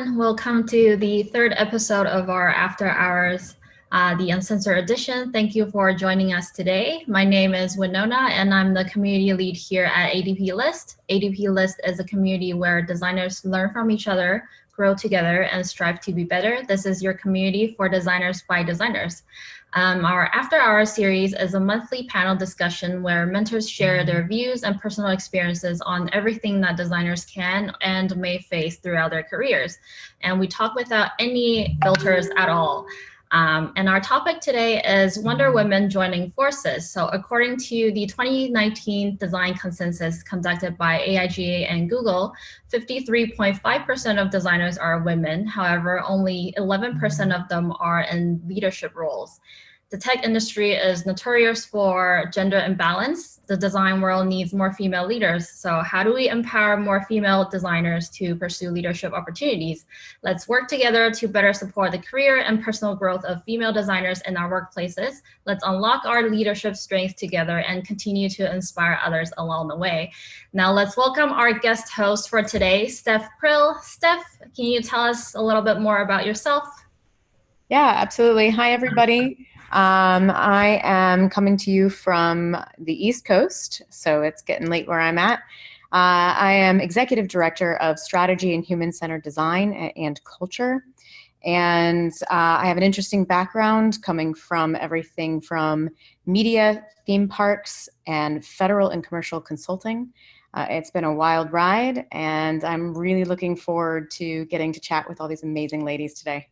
everyone. Welcome to the third episode of our After Hours, the Uncensored edition. Thank you for joining us today. My name is Winona, and I'm the community lead here at ADPList. ADPList is a community where designers learn from each other, grow together, and strive to be better. This is your community for designers by designers. Our After Hours series is a monthly panel discussion where mentors share their views and personal experiences on everything that designers can and may face throughout their careers. And we talk without any filters at all. And our topic today is Wonder Women joining forces. So according to the 2019 Design Census conducted by AIGA and Google, 53.5% of designers are women. However, only 11% of them are in leadership roles. The tech industry is notorious for gender imbalance. The design world needs more female leaders. So how do we empower more female designers to pursue leadership opportunities? Let's work together to better support the career and personal growth of female designers in our workplaces. Let's unlock our leadership strengths together and continue to inspire others along the way. Now let's welcome our guest host for today, Steph Prill. Steph, can you tell us a little bit more about yourself? Yeah, absolutely. Hi, everybody. I am coming to you from the East Coast, so it's getting late where I'm at. I am Executive Director of Strategy and Human-Centered Design and Culture. And I have an interesting background coming from everything from media, theme parks, and federal and commercial consulting. It's been a wild ride, and I'm really looking forward to getting to chat with all these amazing ladies today.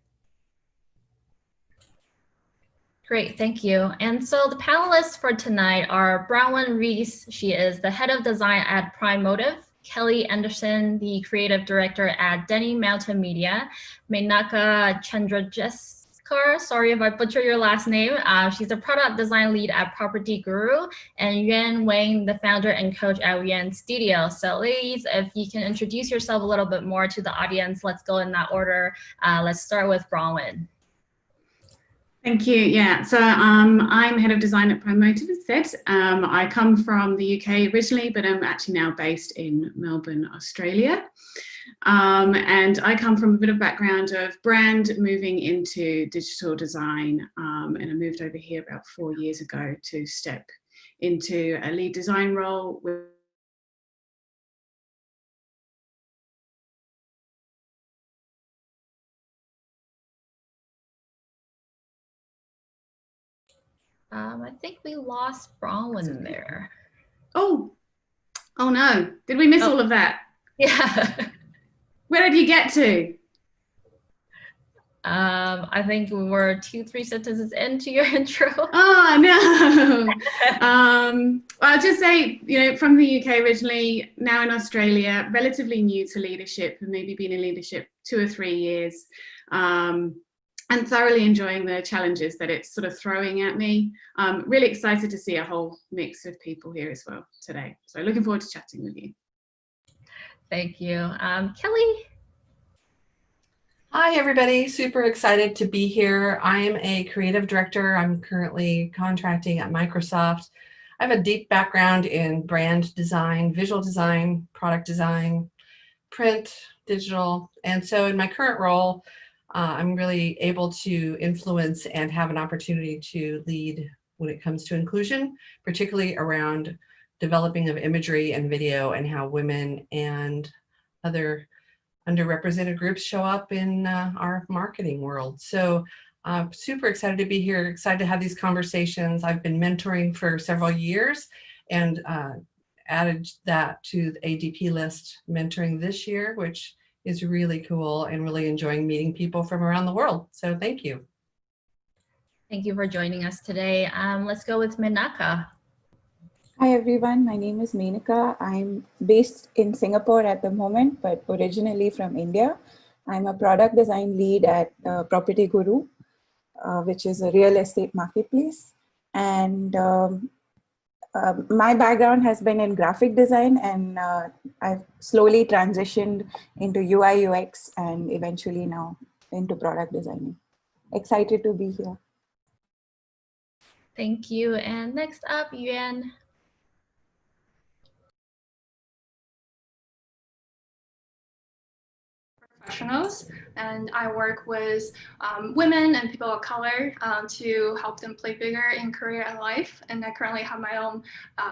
Great, thank you. And so the panelists for tonight are Bronwyn Reese. She is the head of design at Prime Motive. Kelly Anderson, the creative director at Denny Mountain Media. Menaka Chandrajeskar, sorry if I butcher your last name. She's the product design lead at Property Guru. And Yuan Wang, the founder and coach at Yuan Studio. So ladies, if you can introduce yourself a little bit more to the audience, let's go in that order. Let's start with Bronwyn. Thank you. Yeah, so I'm head of design at Prime Motive, as said. I come from the UK originally, but I'm actually now based in Melbourne, Australia. And I come from a bit of background of brand moving into digital design. And I moved over here about 4 years ago to step into a lead design role with I think we lost Bronwyn there. Oh no. Did we miss all of that? Yeah. Where did you get to? I think we were 2-3 sentences into your intro. Oh, no. I'll just say, from the UK originally, now in Australia, relatively new to leadership, and maybe been in leadership 2 or 3 years. And thoroughly enjoying the challenges that it's sort of throwing at me. Really excited to see a whole mix of people here as well today. So looking forward to chatting with you. Thank you. Kelly? Hi, everybody. Super excited to be here. I am a creative director. I'm currently contracting at Microsoft. I have a deep background in brand design, visual design, product design, print, digital. And so in my current role, I'm really able to influence and have an opportunity to lead when it comes to inclusion, particularly around developing of imagery and video and how women and other underrepresented groups show up in our marketing world. So super excited to be here, excited to have these conversations. I've been mentoring for several years and added that to the ADPList mentoring this year, which is really cool, and really enjoying meeting people from around the world. So thank you. Thank you for joining us today. Let's go with Menaka. Hi everyone, my name is Menaka. I'm based in Singapore at the moment, but originally from India. I'm a product design lead at Property Guru, which is a real estate marketplace. And my background has been in graphic design, and I've slowly transitioned into UI UX and eventually now into product designing. Excited to be here. Thank you. And next up, Yuan. professionals, and I work with women and people of color to help them play bigger in career and life. And I currently have my own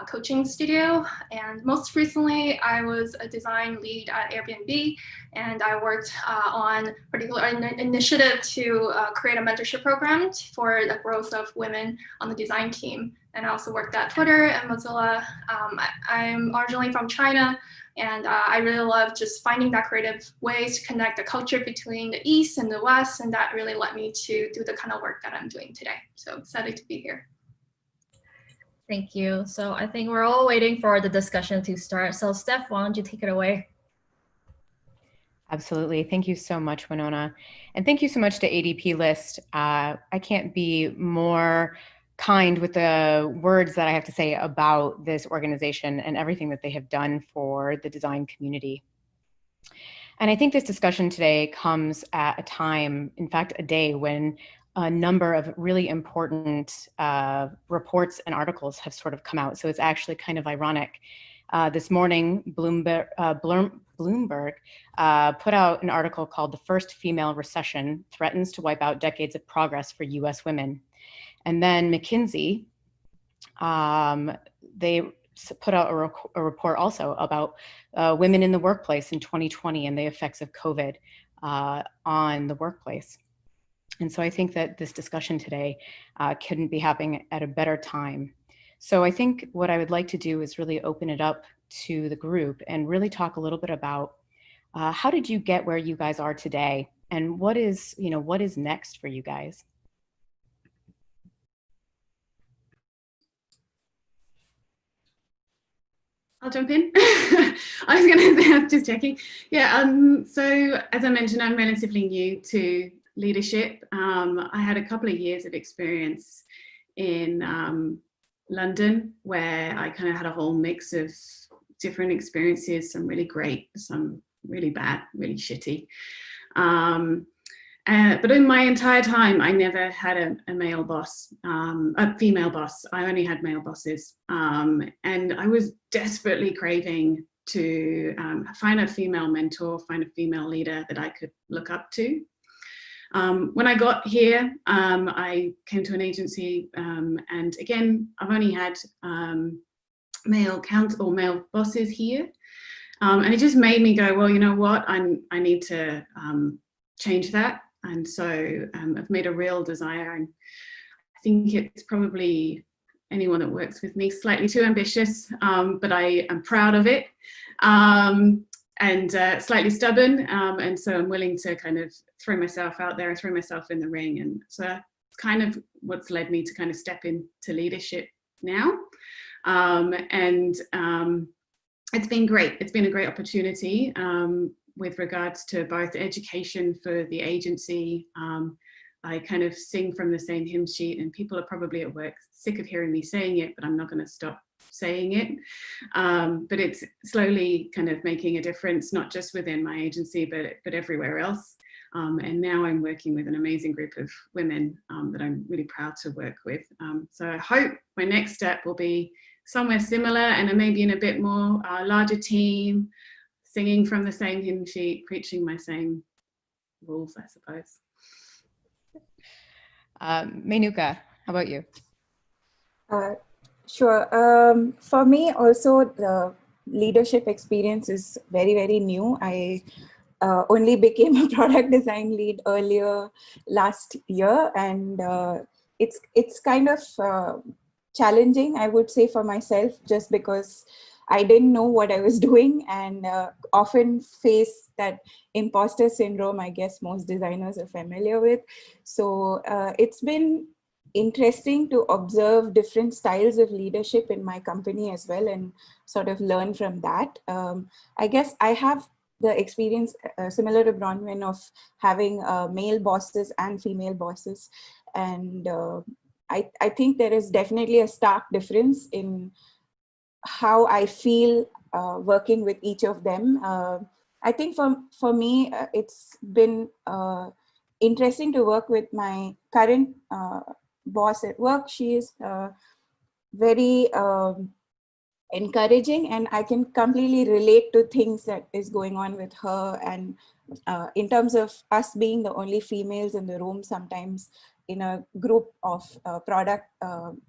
coaching studio. And most recently, I was a design lead at Airbnb, and I worked on a particular initiative to create a mentorship program for the growth of women on the design team. And I also worked at Twitter and Mozilla. I'm originally from China, and I really love just finding that creative ways to connect the culture between the East and the West, and that really led me to do the kind of work that I'm doing today. So excited to be here. Thank you. So I think we're all waiting for the discussion to start. So Steph, why don't you take it away? Absolutely. Thank you so much, Winona. And thank you so much to ADPList. I can't be more kind with the words that I have to say about this organization and everything that they have done for the design community. And I think this discussion today comes at a time, in fact, a day when a number of really important reports and articles have sort of come out. So it's actually kind of ironic. This morning, Bloomberg put out an article called "The First Female Recession Threatens to Wipe Out Decades of Progress for US Women." And then McKinsey, they put out a report also about women in the workplace in 2020 and the effects of COVID on the workplace. And so I think that this discussion today couldn't be happening at a better time. So I think what I would like to do is really open it up to the group and really talk a little bit about how did you get where you guys are today, and what is next for you guys? I'll jump in. I was going to say, I was just checking. Yeah, so as I mentioned, I'm relatively new to leadership. I had a couple of years of experience in London, where I kind of had a whole mix of different experiences, some really great, some really bad, really shitty. But in my entire time, I never had a male boss, a female boss. I only had male bosses. And I was desperately craving to find a female mentor, find a female leader that I could look up to. When I got here, I came to an agency, and again, I've only had male bosses here. And it just made me go, well, you know what, I need to change that. And so I've made a real desire, and I think it's probably anyone that works with me slightly too ambitious, but I am proud of it, and slightly stubborn, and so I'm willing to kind of throw myself out there, throw myself in the ring. And so that's kind of what's led me to kind of step into leadership now. It's been great. It's been a great opportunity with regards to both education for the agency. I kind of sing from the same hymn sheet, and people are probably at work sick of hearing me saying it, but I'm not going to stop saying it. But it's slowly kind of making a difference, not just within my agency, but everywhere else. And now I'm working with an amazing group of women that I'm really proud to work with. So I hope my next step will be somewhere similar, and maybe in a bit more larger team, singing from the same hymn sheet, preaching my same rules, I suppose. Menuka, how about you? Sure. For me, also, the leadership experience is very, very new. I only became a product design lead earlier last year, and it's kind of challenging, I would say, for myself, just because I didn't know what I was doing, and often face that imposter syndrome I guess most designers are familiar with. So it's been interesting to observe different styles of leadership in my company as well, and sort of learn from that. I guess I have the experience similar to Bronwyn of having male bosses and female bosses. And I think there is definitely a stark difference in how I feel working with each of them. I think for me, it's been interesting to work with my current boss at work. She is very encouraging, and I can completely relate to things that is going on with her. And in terms of us being the only females in the room, sometimes in a group of product and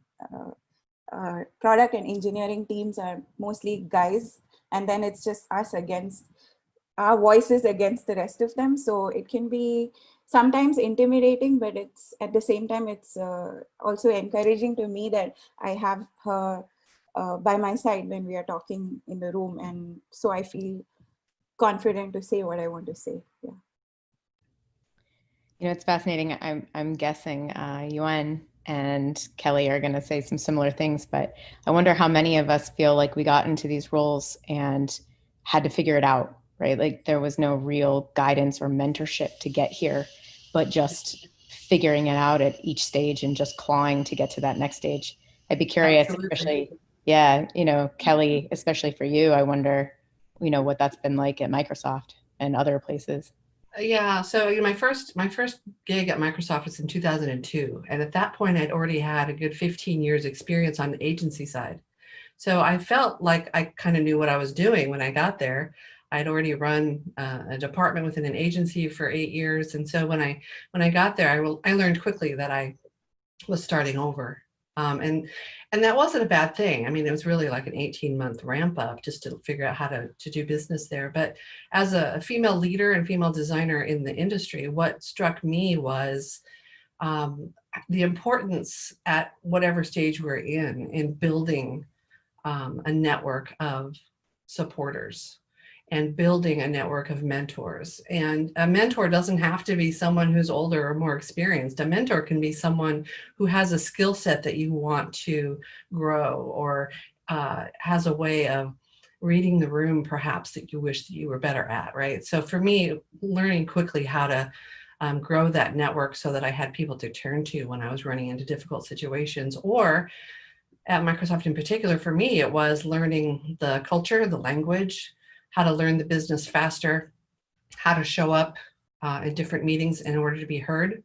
engineering teams are mostly guys, and then it's just us against our voices against the rest of them. So it can be sometimes intimidating, but it's at the same time, it's also encouraging to me that I have her by my side when we are talking in the room. And so I feel confident to say what I want to say. Yeah. You know, it's fascinating. I'm guessing Yuan and Kelly are going to say some similar things, but I wonder how many of us feel like we got into these roles and had to figure it out, right? Like there was no real guidance or mentorship to get here, but just figuring it out at each stage and just clawing to get to that next stage. I'd be curious, Absolutely. especially, yeah, you know, Kelly, especially for you, I wonder, you know, what that's been like at Microsoft and other places. Yeah, so my first gig at Microsoft was in 2002, and at that point I'd already had a good 15 years experience on the agency side. So I felt like I kind of knew what I was doing when I got there. I'd already run a department within an agency for 8 years, and so when I got there, I learned quickly that I was starting over. And that wasn't a bad thing. I mean, it was really like an 18-month ramp up just to figure out how to do business there. But as a female leader and female designer in the industry, what struck me was the importance at whatever stage we're in building a network of supporters and building a network of mentors. And a mentor doesn't have to be someone who's older or more experienced. A mentor can be someone who has a skill set that you want to grow, or has a way of reading the room perhaps that you wish that you were better at, right? So for me, learning quickly how to grow that network so that I had people to turn to when I was running into difficult situations, or at Microsoft in particular, for me, it was learning the culture, the language, how to learn the business faster, how to show up in different meetings in order to be heard.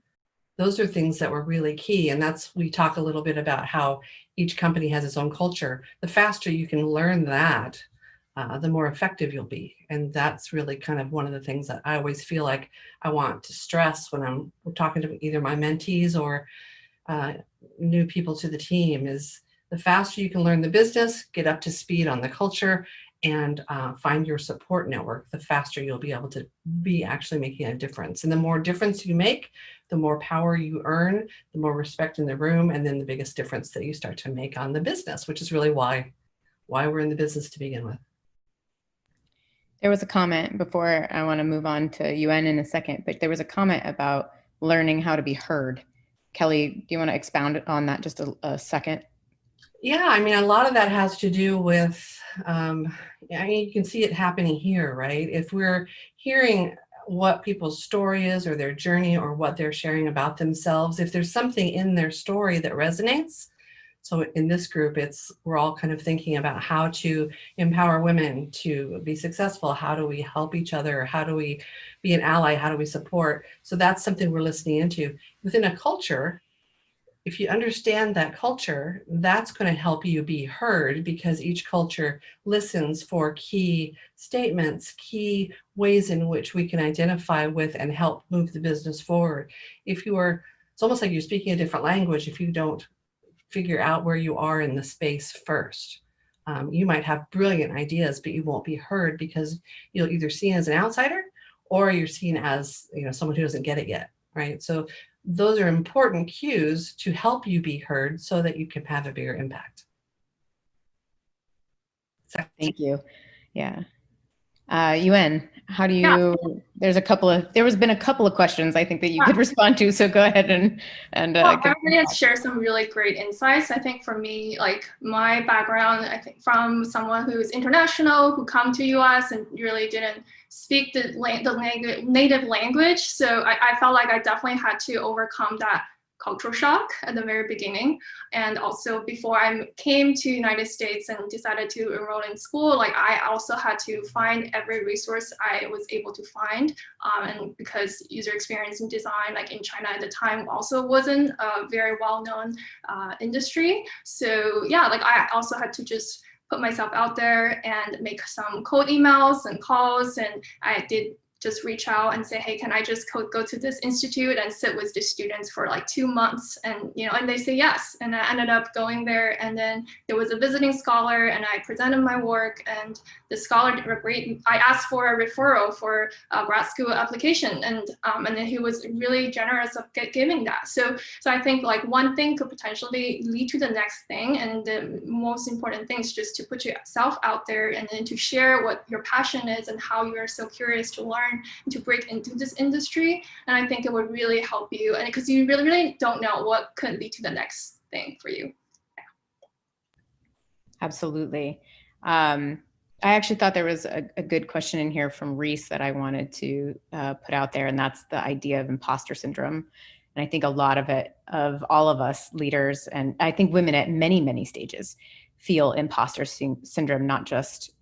Those are things that were really key. And we talk a little bit about how each company has its own culture. The faster you can learn that, the more effective you'll be. And that's really kind of one of the things that I always feel like I want to stress when I'm talking to either my mentees or new people to the team, is the faster you can learn the business, get up to speed on the culture, and find your support network, the faster you'll be able to be actually making a difference. And the more difference you make, the more power you earn, the more respect in the room, and then the biggest difference that you start to make on the business, which is really why we're in the business to begin with. There was a comment before, I want to move on to UN in a second, but there was a comment about learning how to be heard. Kelly, do you want to expound on that just a second? Yeah, I mean, a lot of that has to do with, I mean, you can see it happening here, right? If we're hearing what people's story is or their journey or what they're sharing about themselves, if there's something in their story that resonates. So in this group, we're all kind of thinking about how to empower women to be successful. How do we help each other? How do we be an ally? How do we support? So that's something we're listening into. Within a culture, if you understand that culture, that's going to help you be heard, because each culture listens for key statements, key ways in which we can identify with and help move the business forward. It's almost like you're speaking a different language if you don't figure out where you are in the space first. You might have brilliant ideas, but you won't be heard because you'll either seen as an outsider or you're seen as, someone who doesn't get it yet, right? So those are important cues to help you be heard so that you can have a bigger impact. Thank you. Yeah. UN, how do you, there was been a couple of questions I think that you could respond to. So go ahead and I'm going to share some really great insights. I think for me, like my background, I think from someone who's international, who come to US and really didn't speak the native language. So I felt like I definitely had to overcome that cultural shock at the very beginning. And also before I came to United States and decided to enroll in school, like I also had to find every resource I was able to find. And because user experience and design, like in China at the time, also wasn't a very well-known industry. So yeah, like I also had to just put myself out there and make some cold emails and calls. And I did just reach out and say, hey, can I just go to this institute and sit with the students for like 2 months? And, and they say yes. And I ended up going there. And then there was a visiting scholar and I presented my work, and the scholar agreed. I asked for a referral for a grad school application, and then he was really generous of giving that. So I think like one thing could potentially lead to the next thing. And the most important thing is just to put yourself out there and then to share what your passion is and how you are so curious to learn and to break into this industry. And I think it would really help you, and because you really don't know what could lead to the next thing for you. Yeah. Absolutely. I actually thought there was a good question in here from Reese that I wanted to put out there, and that's the idea of imposter syndrome. And I think a lot of all of us leaders, and I think women at many, many stages, feel imposter syndrome, not just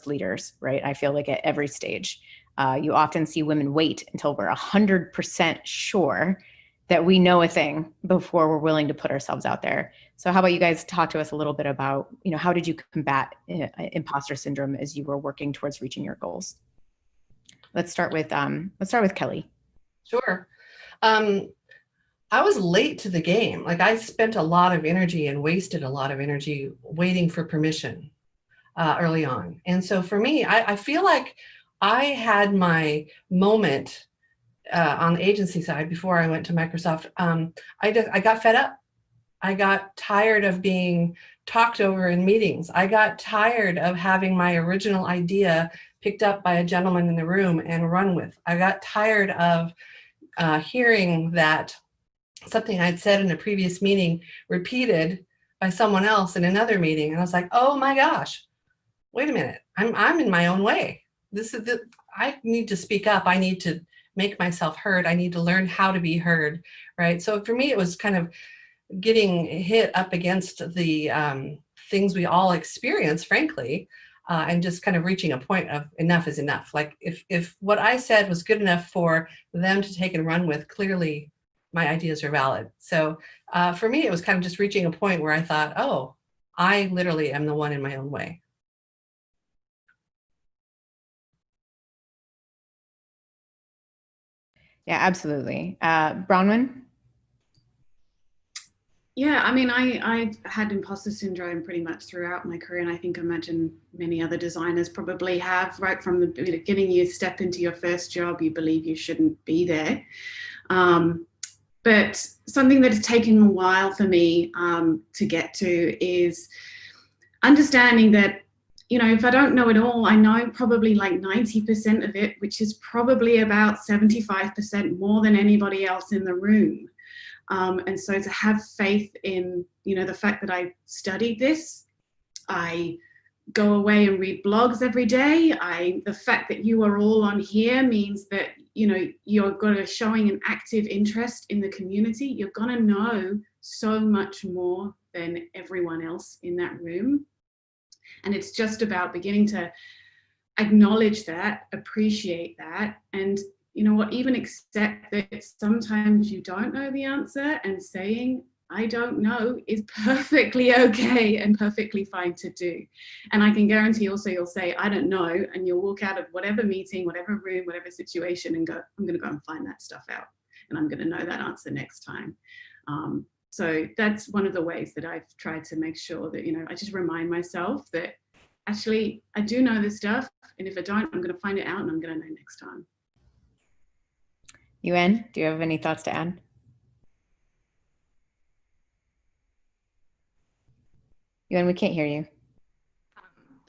leaders, right? I feel like at every stage, you often see women wait until we're 100% sure that we know a thing before we're willing to put ourselves out there. So how about you guys talk to us a little bit about, how did you combat imposter syndrome as you were working towards reaching your goals? Let's start with Kelly. Sure. I was late to the game. Like, I spent a lot of energy and wasted a lot of energy waiting for permission early on. And so for me, I feel like I had my moment on the agency side before I went to Microsoft. I got fed up. I got tired of being talked over in meetings. I got tired of having my original idea picked up by a gentleman in the room and run with. I got tired of hearing that something I'd said in a previous meeting repeated by someone else in another meeting. And I was like, oh my gosh, wait a minute. I'm in my own way. I need to speak up. I need to make myself heard. I need to learn how to be heard, right? So for me, it was kind of getting hit up against the things we all experience, frankly, and just kind of reaching a point of enough is enough. Like if what I said was good enough for them to take and run with, clearly my ideas are valid. So for me, it was kind of just reaching a point where I thought, oh, I literally am the one in my own way. Yeah, absolutely. Bronwyn? Yeah, I mean, I had imposter syndrome pretty much throughout my career, and I imagine many other designers probably have. Right from the beginning, you step into your first job, you believe you shouldn't be there. But something that has taken a while for me to get to is understanding that, if I don't know it all, I know probably like 90% of it, which is probably about 75% more than anybody else in the room. And so to have faith in, the fact that I studied this, I go away and read blogs every day. The fact that you are all on here means that, you're showing an active interest in the community. You're going to know so much more than everyone else in that room. And it's just about beginning to acknowledge that, appreciate that, and even accept that sometimes you don't know the answer, and saying, I don't know, is perfectly okay and perfectly fine to do. And I can guarantee also you'll say, I don't know, and you'll walk out of whatever meeting, whatever room, whatever situation and go, I'm going to go and find that stuff out, and I'm going to know that answer next time. So that's one of the ways that I've tried to make sure that, I just remind myself that actually I do know this stuff, and if I don't, I'm going to find it out and I'm going to know next time. Yuen, do you have any thoughts to add? Yuen, we can't hear you.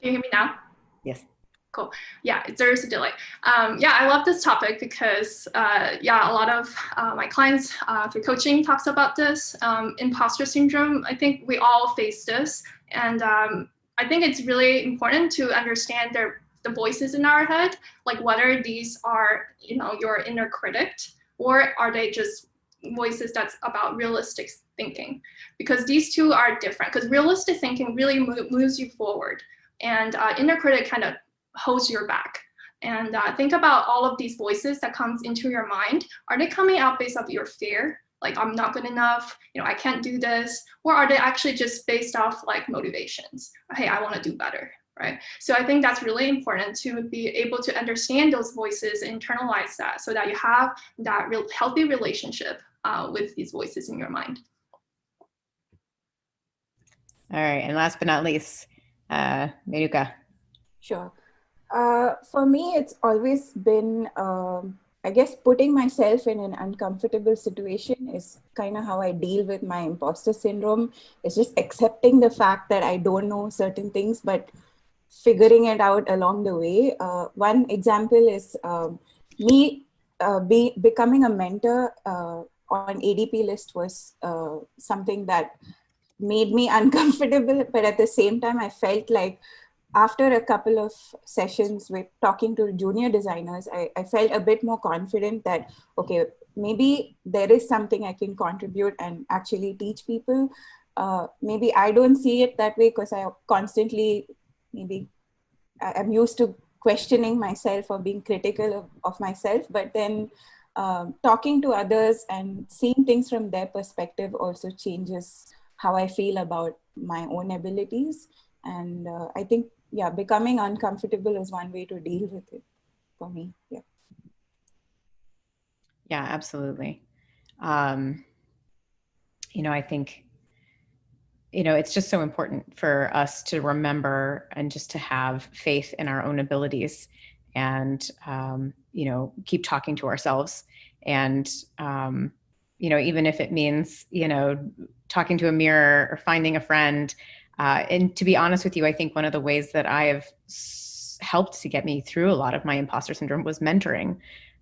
Can you hear me now? Yes. Cool. Yeah, there's a delay. Yeah, I love this topic because, a lot of my clients through coaching talks about this. Imposter syndrome, I think we all face this. And I think it's really important to understand the voices in our head, like whether these are, your inner critic, or are they just voices that's about realistic thinking? Because these two are different, because realistic thinking really moves you forward, and inner critic kind of holds your back. And think about all of these voices that comes into your mind. Are they coming out based off your fear? like I'm not good enough, I can't do this? Or are they actually just based off like motivations? Hey, I want to do better, right? So I think that's really important to be able to understand those voices, internalize that, so that you have that real healthy relationship with these voices in your mind. All right, and last but not least, Menuka. Sure. For me, it's always been, I guess, putting myself in an uncomfortable situation is kind of how I deal with my imposter syndrome. It's just accepting the fact that I don't know certain things, but figuring it out along the way. One example is me becoming a mentor on ADPList was something that made me uncomfortable, but at the same time, I felt like after a couple of sessions with talking to junior designers, I felt a bit more confident that, okay, maybe there is something I can contribute and actually teach people. Maybe I don't see it that way because I constantly, maybe I'm used to questioning myself or being critical of myself, but then talking to others and seeing things from their perspective also changes how I feel about my own abilities. And I think, yeah, becoming uncomfortable is one way to deal with it for me. Yeah. Yeah, absolutely. I think, it's just so important for us to remember and just to have faith in our own abilities and, keep talking to ourselves. And, even if it means, talking to a mirror or finding a friend. And to be honest with you, I think one of the ways that I have helped to get me through a lot of my imposter syndrome was mentoring.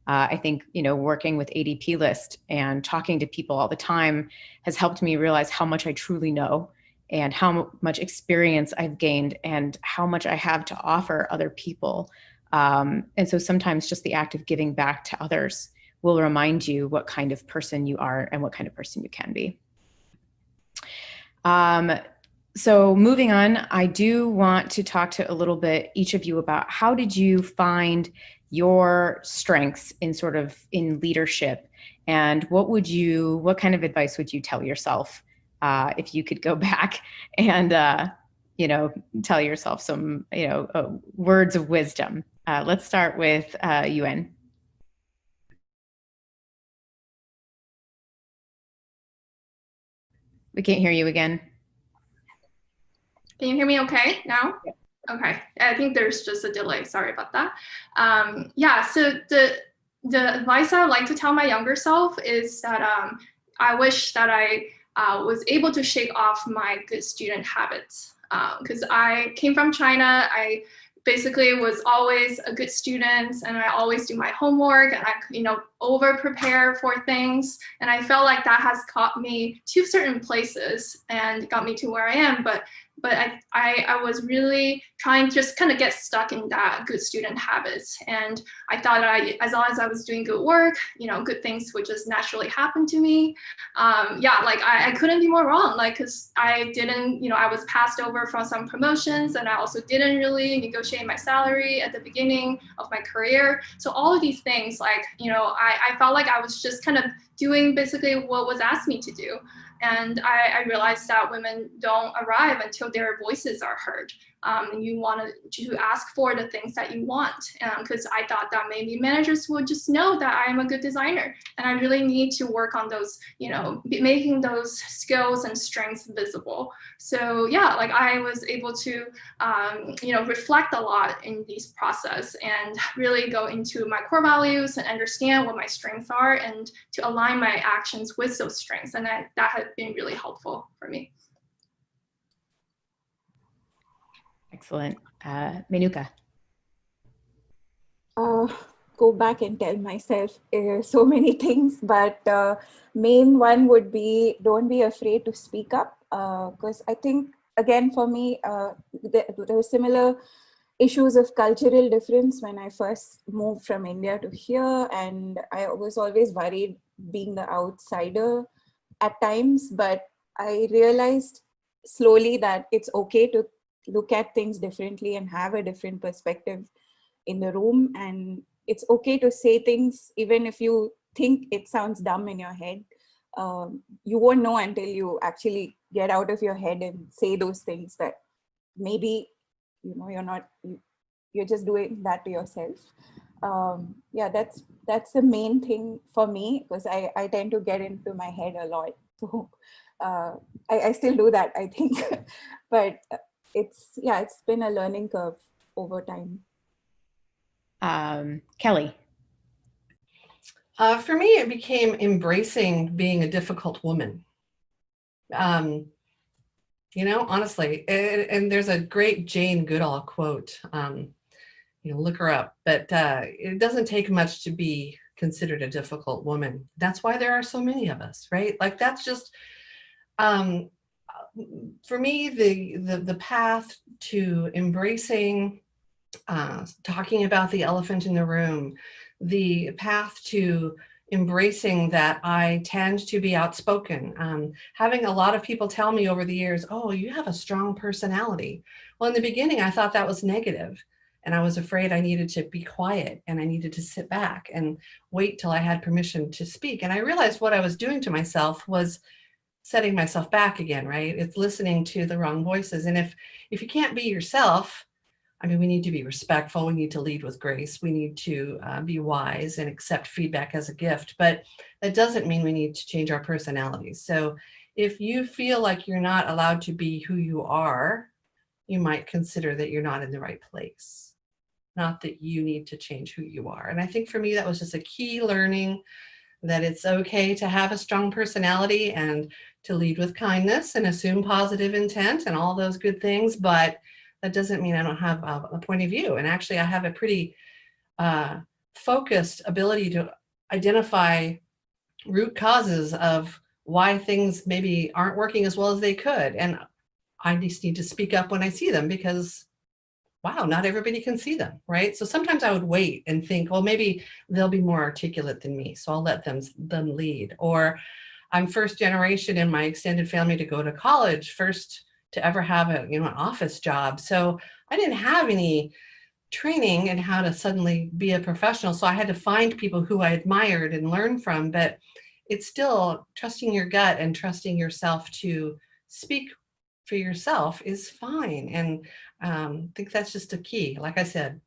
I think, working with ADPList and talking to people all the time has helped me realize how much I truly know and how much experience I've gained and how much I have to offer other people. And so sometimes just the act of giving back to others will remind you what kind of person you are and what kind of person you can be. So moving on, I do want to talk to a little bit each of you about how did you find your strengths in leadership, and what kind of advice would you tell yourself if you could go back and tell yourself some words of wisdom? Let's start with Yuen. We can't hear you again. Can you hear me okay now? Yeah. Okay, I think there's just a delay. Sorry about that. Yeah, so the advice I would like to tell my younger self is that I wish that I was able to shake off my good student habits, because I came from China. I basically was always a good student, and I always do my homework, and I over prepare for things, and I felt like that has got me to certain places and got me to where I am. But I was really trying to just kind of get stuck in that good student habits. And I thought as long as I was doing good work, good things would just naturally happen to me. Yeah, like I couldn't be more wrong, like, because I didn't, I was passed over from some promotions, and I also didn't really negotiate my salary at the beginning of my career. So all of these things, like, I felt like I was just kind of doing basically what was asked me to do. And I realized that women don't arrive until their voices are heard. And you want to ask for the things that you want, because I thought that maybe managers would just know that I am a good designer, and I really need to work on those, making those skills and strengths visible. So yeah, like I was able to, reflect a lot in this process and really go into my core values and understand what my strengths are and to align my actions with those strengths. And that has been really helpful for me. Excellent. Menuka. Go back and tell myself so many things, but main one would be don't be afraid to speak up, because I think, again, for me, there were similar issues of cultural difference when I first moved from India to here, and I was always worried being the outsider at times, but I realized slowly that it's okay to look at things differently and have a different perspective in the room, and it's okay to say things even if you think it sounds dumb in your head. you won't know until you actually get out of your head and say those things that maybe, you're just doing that to yourself. Yeah, that's the main thing for me, because I tend to get into my head a lot. So I still do that, I think. But it's been a learning curve over time. Kelly. For me, it became embracing being a difficult woman. Honestly, and there's a great Jane Goodall quote, look her up, but it doesn't take much to be considered a difficult woman. That's why there are so many of us, right? Like, that's just, for me, the path to embracing, talking about the elephant in the room, the path to embracing that I tend to be outspoken. Having a lot of people tell me over the years, oh, you have a strong personality. Well, in the beginning, I thought that was negative, and I was afraid I needed to be quiet and I needed to sit back and wait till I had permission to speak. And I realized what I was doing to myself was setting myself back again, right? It's listening to the wrong voices. And if you can't be yourself, I mean, we need to be respectful. We need to lead with grace. We need to be wise and accept feedback as a gift. But that doesn't mean we need to change our personalities. So if you feel like you're not allowed to be who you are, you might consider that you're not in the right place. Not that you need to change who you are. And I think for me, that was just a key learning, that it's okay to have a strong personality and to lead with kindness and assume positive intent and all those good things. But that doesn't mean I don't have a point of view. And actually, I have a pretty focused ability to identify root causes of why things maybe aren't working as well as they could. And I just need to speak up when I see them, because, wow, not everybody can see them, right? So sometimes I would wait and think, well, maybe they'll be more articulate than me, so I'll let them lead. Or I'm first generation in my extended family to go to college, first to ever have an office job. So I didn't have any training in how to suddenly be a professional. So I had to find people who I admired and learn from. But it's still trusting your gut and trusting yourself to speak for yourself is fine. And I think that's just a key. Like I said,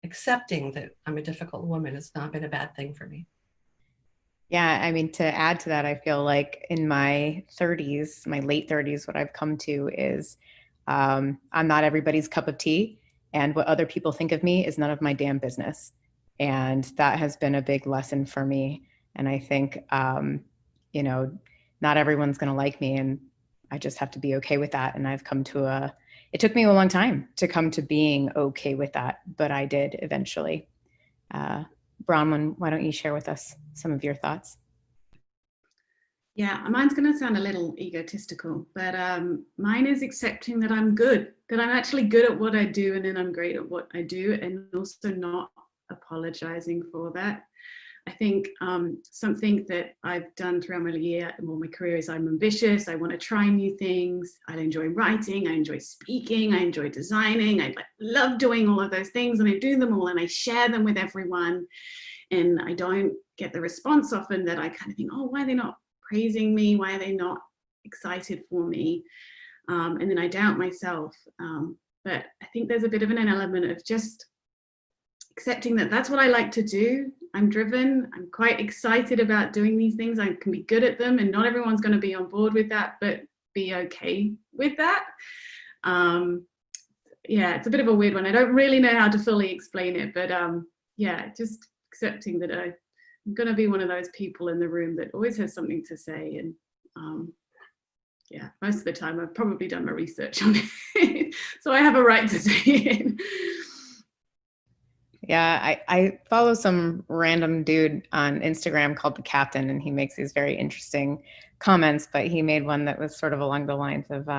accepting that I'm a difficult woman has not been a bad thing for me. Yeah, I mean, to add to that, I feel like in my 30s, my late 30s, what I've come to is I'm not everybody's cup of tea, and what other people think of me is none of my damn business. And that has been a big lesson for me. And I think, not everyone's going to like me, and I just have to be okay with that. And I've come to it took me a long time to come to being okay with that, but I did eventually. Bronwyn, why don't you share with us some of your thoughts? Yeah, mine's going to sound a little egotistical, but mine is accepting that I'm good, that I'm actually good at what I do, and then I'm great at what I do, and also not apologizing for that. I think something that I've done throughout my career is I'm ambitious. I want to try new things. I enjoy writing. I enjoy speaking. I enjoy designing. I love doing all of those things, and I do them all and I share them with everyone. And I don't get the response often that I kind of think, oh, why are they not praising me? Why are they not excited for me? And then I doubt myself. But I think there's a bit of an element of just accepting that that's what I like to do. I'm driven. I'm quite excited about doing these things. I can be good at them, and not everyone's going to be on board with that, but be okay with that. Yeah, it's a bit of a weird one. I don't really know how to fully explain it, but yeah, just accepting that I'm going to be one of those people in the room that always has something to say. And yeah, most of the time I've probably done my research on it, so I have a right to say it. Yeah, I follow some random dude on Instagram called The Captain, and he makes these very interesting comments, but he made one that was sort of along the lines of,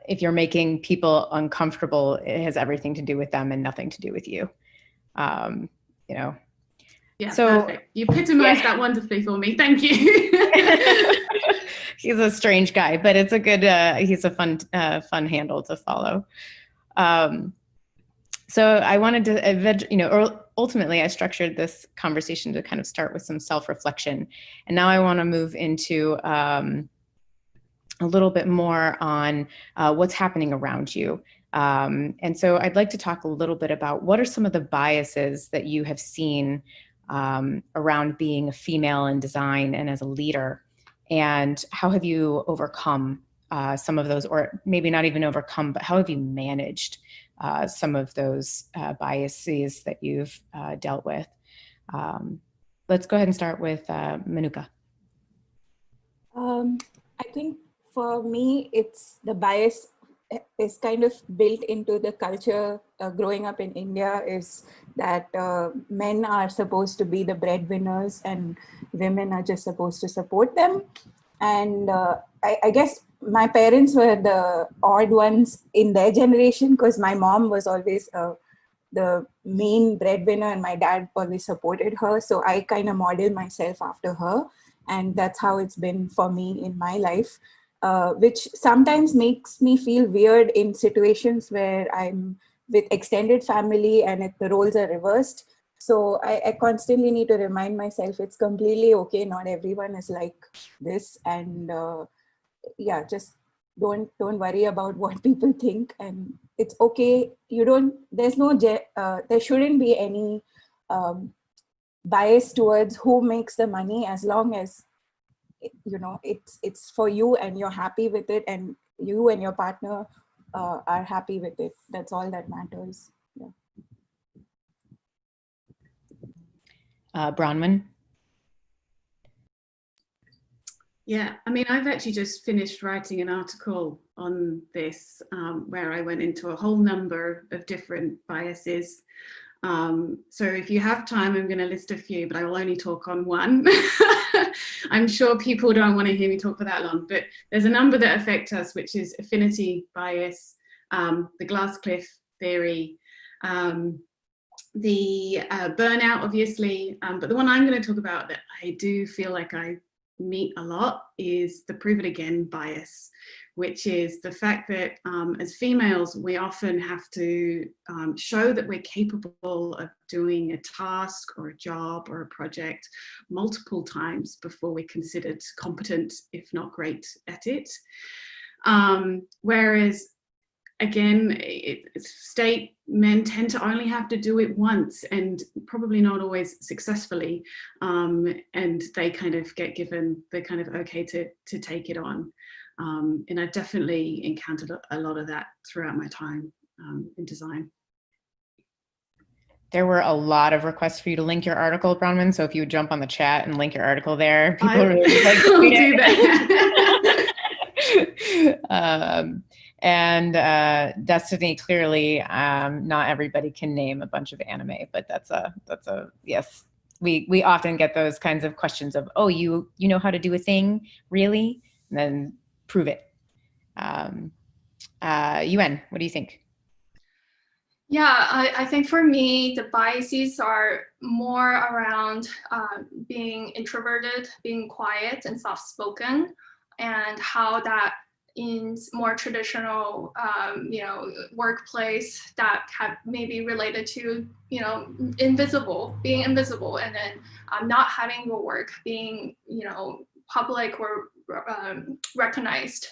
if you're making people uncomfortable, it has everything to do with them and nothing to do with you. Yeah, so, perfect. You epitomized that wonderfully for me. Thank you. He's a strange guy, but it's a good, he's a fun handle to follow. So I wanted to, ultimately I structured this conversation to kind of start with some self-reflection. And now I want to move into a little bit more on what's happening around you. And so I'd like to talk a little bit about what are some of the biases that you have seen around being a female in design and as a leader, and how have you overcome some of those, or maybe not even overcome, but how have you managed some of those biases that you've dealt with? Let's go ahead and start with Manuka. I think for me, it's the bias is kind of built into the culture growing up in India, is that men are supposed to be the breadwinners and women are just supposed to support them. And I guess my parents were the odd ones in their generation, because my mom was always the main breadwinner and my dad always supported her. So I kind of modeled myself after her. And that's how it's been for me in my life. Which sometimes makes me feel weird in situations where I'm with extended family and if the roles are reversed. So I constantly need to remind myself it's completely okay. Not everyone is like this. And yeah, just don't worry about what people think. And it's okay. There's no, there shouldn't be any bias towards who makes the money, as long as it's for you and you're happy with it, and you and your partner are happy with it. That's all that matters. Bronwyn? Yeah, I mean, I've actually just finished writing an article on this where I went into a whole number of different biases. So if you have time, I'm going to list a few, but I will only talk on one. I'm sure people don't want to hear me talk for that long, but there's a number that affect us, which is affinity bias, the glass cliff theory, the burnout, obviously, but the one I'm going to talk about that I do feel like I meet a lot is the prove it again bias, which is the fact that as females, we often have to show that we're capable of doing a task or a job or a project multiple times before we're considered competent, if not great at it. Whereas again, state men tend to only have to do it once, and probably not always successfully, and they kind of get given the kind of okay to take it on. And I've definitely encountered a lot of that throughout my time in design. There were a lot of requests for you to link your article, Bronwyn, so if you would jump on the chat and link your article there, people really like to do that. And Destiny, clearly, not everybody can name a bunch of anime, but that's a yes. We often get those kinds of questions of, oh, you know how to do a thing, really? And then prove it. Yuen, what do you think? Yeah, I think for me, the biases are more around being introverted, being quiet and soft-spoken, and how that in more traditional, workplace that have maybe related to, being invisible, and then not having your work being, public or recognized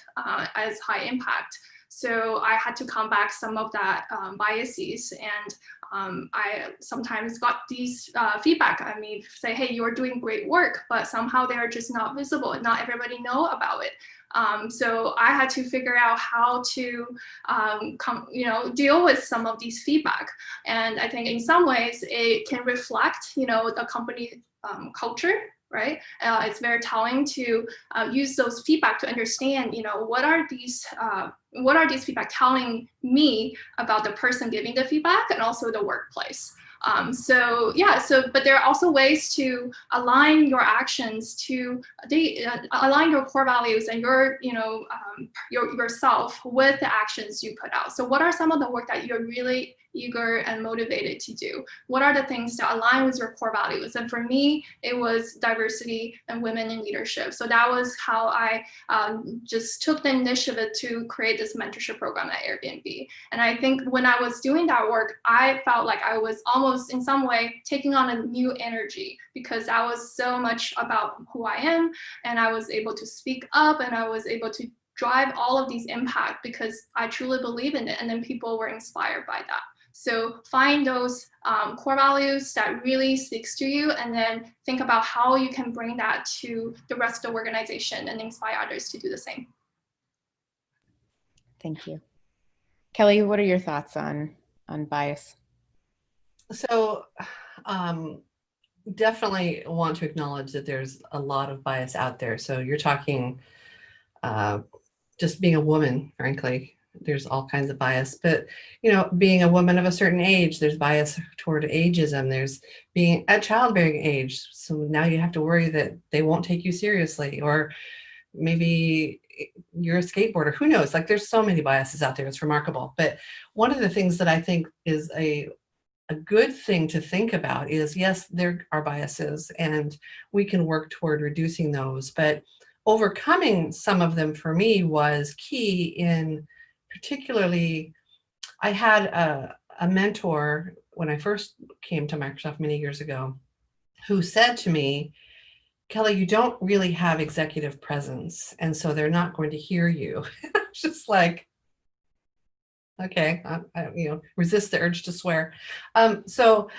as high impact. So I had to combat some of that biases, and I sometimes got these feedback. I mean, say, hey, you're doing great work, but somehow they're just not visible and not everybody know about it. So I had to figure out how to deal with some of these feedback. And I think in some ways it can reflect, the company culture. Right, it's very telling to use those feedback to understand, what are these feedback telling me about the person giving the feedback and also the workplace. But there are also ways to align your actions to align your core values and your yourself with the actions you put out. So what are some of the work that you're really eager and motivated to do? What are the things that align with your core values? And for me, it was diversity and women in leadership. So that was how I just took the initiative to create this mentorship program at Airbnb. And I think when I was doing that work, I felt like I was almost in some way taking on a new energy, because that was so much about who I am, and I was able to speak up, and I was able to drive all of these impact because I truly believe in it, and then people were inspired by that. So find those core values that really speaks to you, and then think about how you can bring that to the rest of the organization and inspire others to do the same. Thank you. Kelly, what are your thoughts on bias? So definitely want to acknowledge that there's a lot of bias out there. So you're talking just being a woman, frankly, there's all kinds of bias. But, you know, being a woman of a certain age, there's bias toward ageism. There's being at childbearing age. So now you have to worry that they won't take you seriously, or maybe you're a skateboarder, who knows? Like, there's so many biases out there. It's remarkable. But one of the things that I think is a good thing to think about is, yes, there are biases and we can work toward reducing those, but overcoming some of them for me was key in particularly, I had a mentor when I first came to Microsoft many years ago who said to me, Kelly, you don't really have executive presence, and so they're not going to hear you. I was just like, okay, I resist the urge to swear. So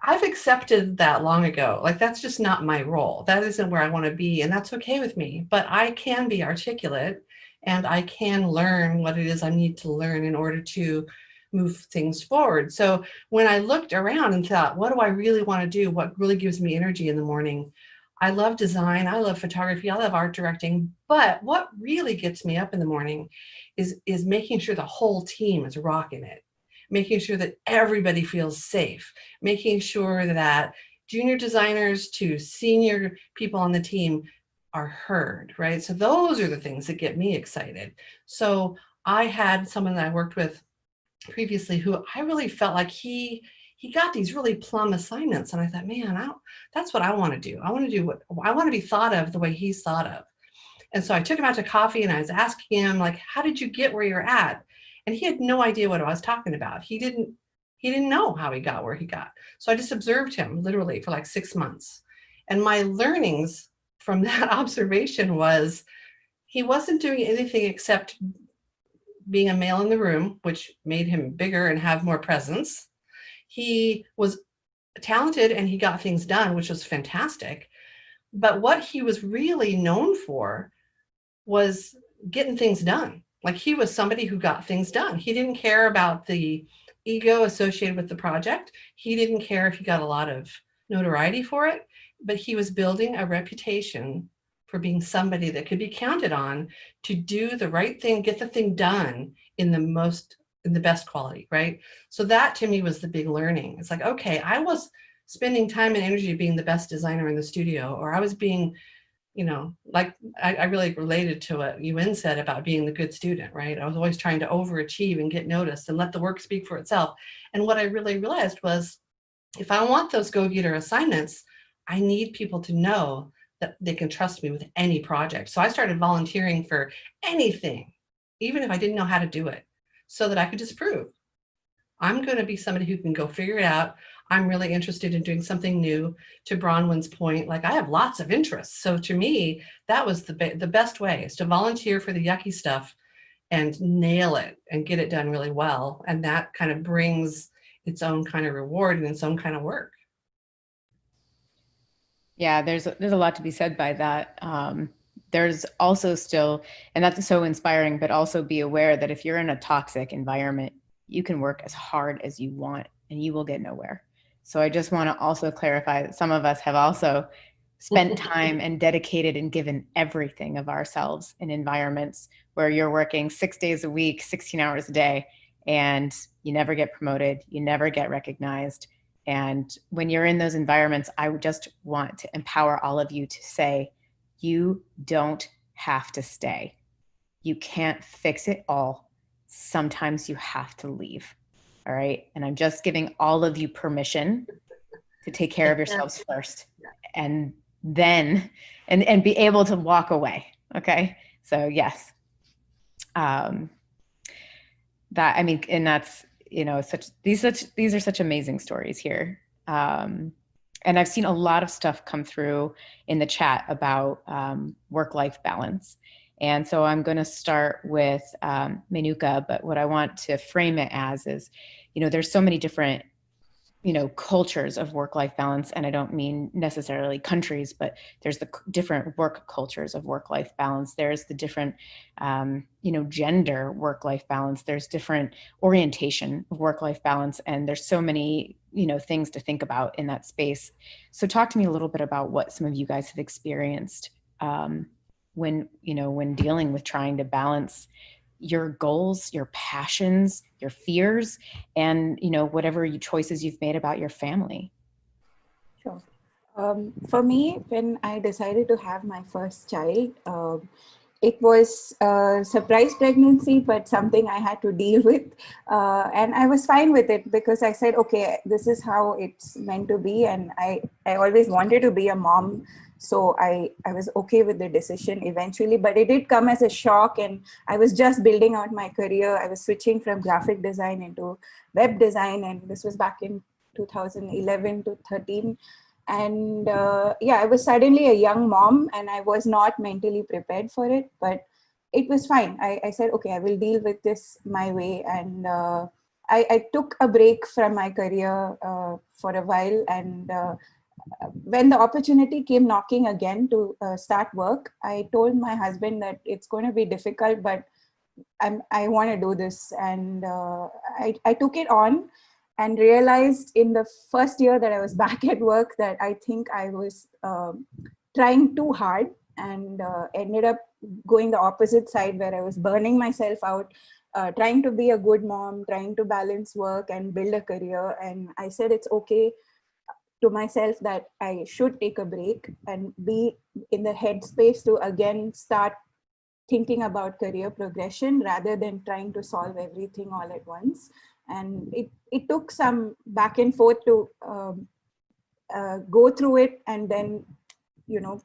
I've accepted that long ago. Like, that's just not my role. That isn't where I want to be, and that's okay with me. But I can be articulate, and I can learn what it is I need to learn in order to move things forward. So when I looked around and thought, what do I really want to do? What really gives me energy in the morning? I love design, I love photography, I love art directing, but what really gets me up in the morning is making sure the whole team is rocking it, making sure that everybody feels safe, making sure that junior designers to senior people on the team are heard, right? So those are the things that get me excited. So I had someone that I worked with previously who I really felt like he got these really plum assignments, and I thought, man, that's what I want to do. I want to be thought of the way he's thought of. And so I took him out to coffee and I was asking him, like, how did you get where you're at? And he had no idea what I was talking about. He didn't know how he got where he got. So I just observed him literally for like 6 months. And my learnings from that observation was he wasn't doing anything except being a male in the room, which made him bigger and have more presence. He was talented and he got things done, which was fantastic. But what he was really known for was getting things done. Like, he was somebody who got things done. He didn't care about the ego associated with the project. He didn't care if he got a lot of notoriety for it, but he was building a reputation for being somebody that could be counted on to do the right thing, get the thing done in the best quality, right? So that to me was the big learning. It's like, okay, I was spending time and energy being the best designer in the studio, or I was being, like I really related to what Yuen said about being the good student, right? I was always trying to overachieve and get noticed and let the work speak for itself. And what I really realized was, if I want those go-getter assignments, I need people to know that they can trust me with any project. So I started volunteering for anything, even if I didn't know how to do it, so that I could just prove I'm going to be somebody who can go figure it out. I'm really interested in doing something new. To Bronwyn's point, like, I have lots of interests. So to me, that was the best way, is to volunteer for the yucky stuff and nail it and get it done really well. And that kind of brings its own kind of reward and its own kind of work. Yeah, there's a lot to be said by that. There's also still, and that's so inspiring, but also be aware that if you're in a toxic environment, you can work as hard as you want and you will get nowhere. So I just want to also clarify that some of us have also spent time and dedicated and given everything of ourselves in environments where you're working 6 days a week, 16 hours a day, and you never get promoted, you never get recognized. And when you're in those environments, I just want to empower all of you to say, you don't have to stay. You can't fix it all. Sometimes you have to leave. All right. And I'm just giving all of you permission to take care of yourselves first, and then, and be able to walk away. Okay. So yes. That, I mean, and that's, you know, these are such amazing stories here. And I've seen a lot of stuff come through in the chat about work-life balance. And so I'm going to start with Menuka, but what I want to frame it as is, you know, there's so many different, you know, cultures of work-life balance. And I don't mean necessarily countries, but there's the different work cultures of work-life balance. There's the different, you know, gender work-life balance. There's different orientation of work-life balance. And there's so many, you know, things to think about in that space. So talk to me a little bit about what some of you guys have experienced when, you know, when dealing with trying to balance your goals, your passions, your fears, and, you know, whatever choices you've made about your family. Sure. For me, when I decided to have my first child, it was a surprise pregnancy, but something I had to deal with. And I was fine with it because I said, okay, this is how it's meant to be. And I always wanted to be a mom. So I was okay with the decision eventually, but it did come as a shock. And I was just building out my career. I was switching from graphic design into web design. And this was back in 2011 to 13. And yeah, I was suddenly a young mom and I was not mentally prepared for it, but it was fine. I said, okay, I will deal with this my way. And I took a break from my career for a while. And when the opportunity came knocking again to start work, I told my husband that it's going to be difficult, but I want to do this. And I took it on and realized in the first year that I was back at work that I think I was trying too hard, and ended up going the opposite side where I was burning myself out, trying to be a good mom, trying to balance work and build a career. And I said it's okay to myself that I should take a break and be in the headspace to again start thinking about career progression rather than trying to solve everything all at once. And it took some back and forth to go through it, and then, you know,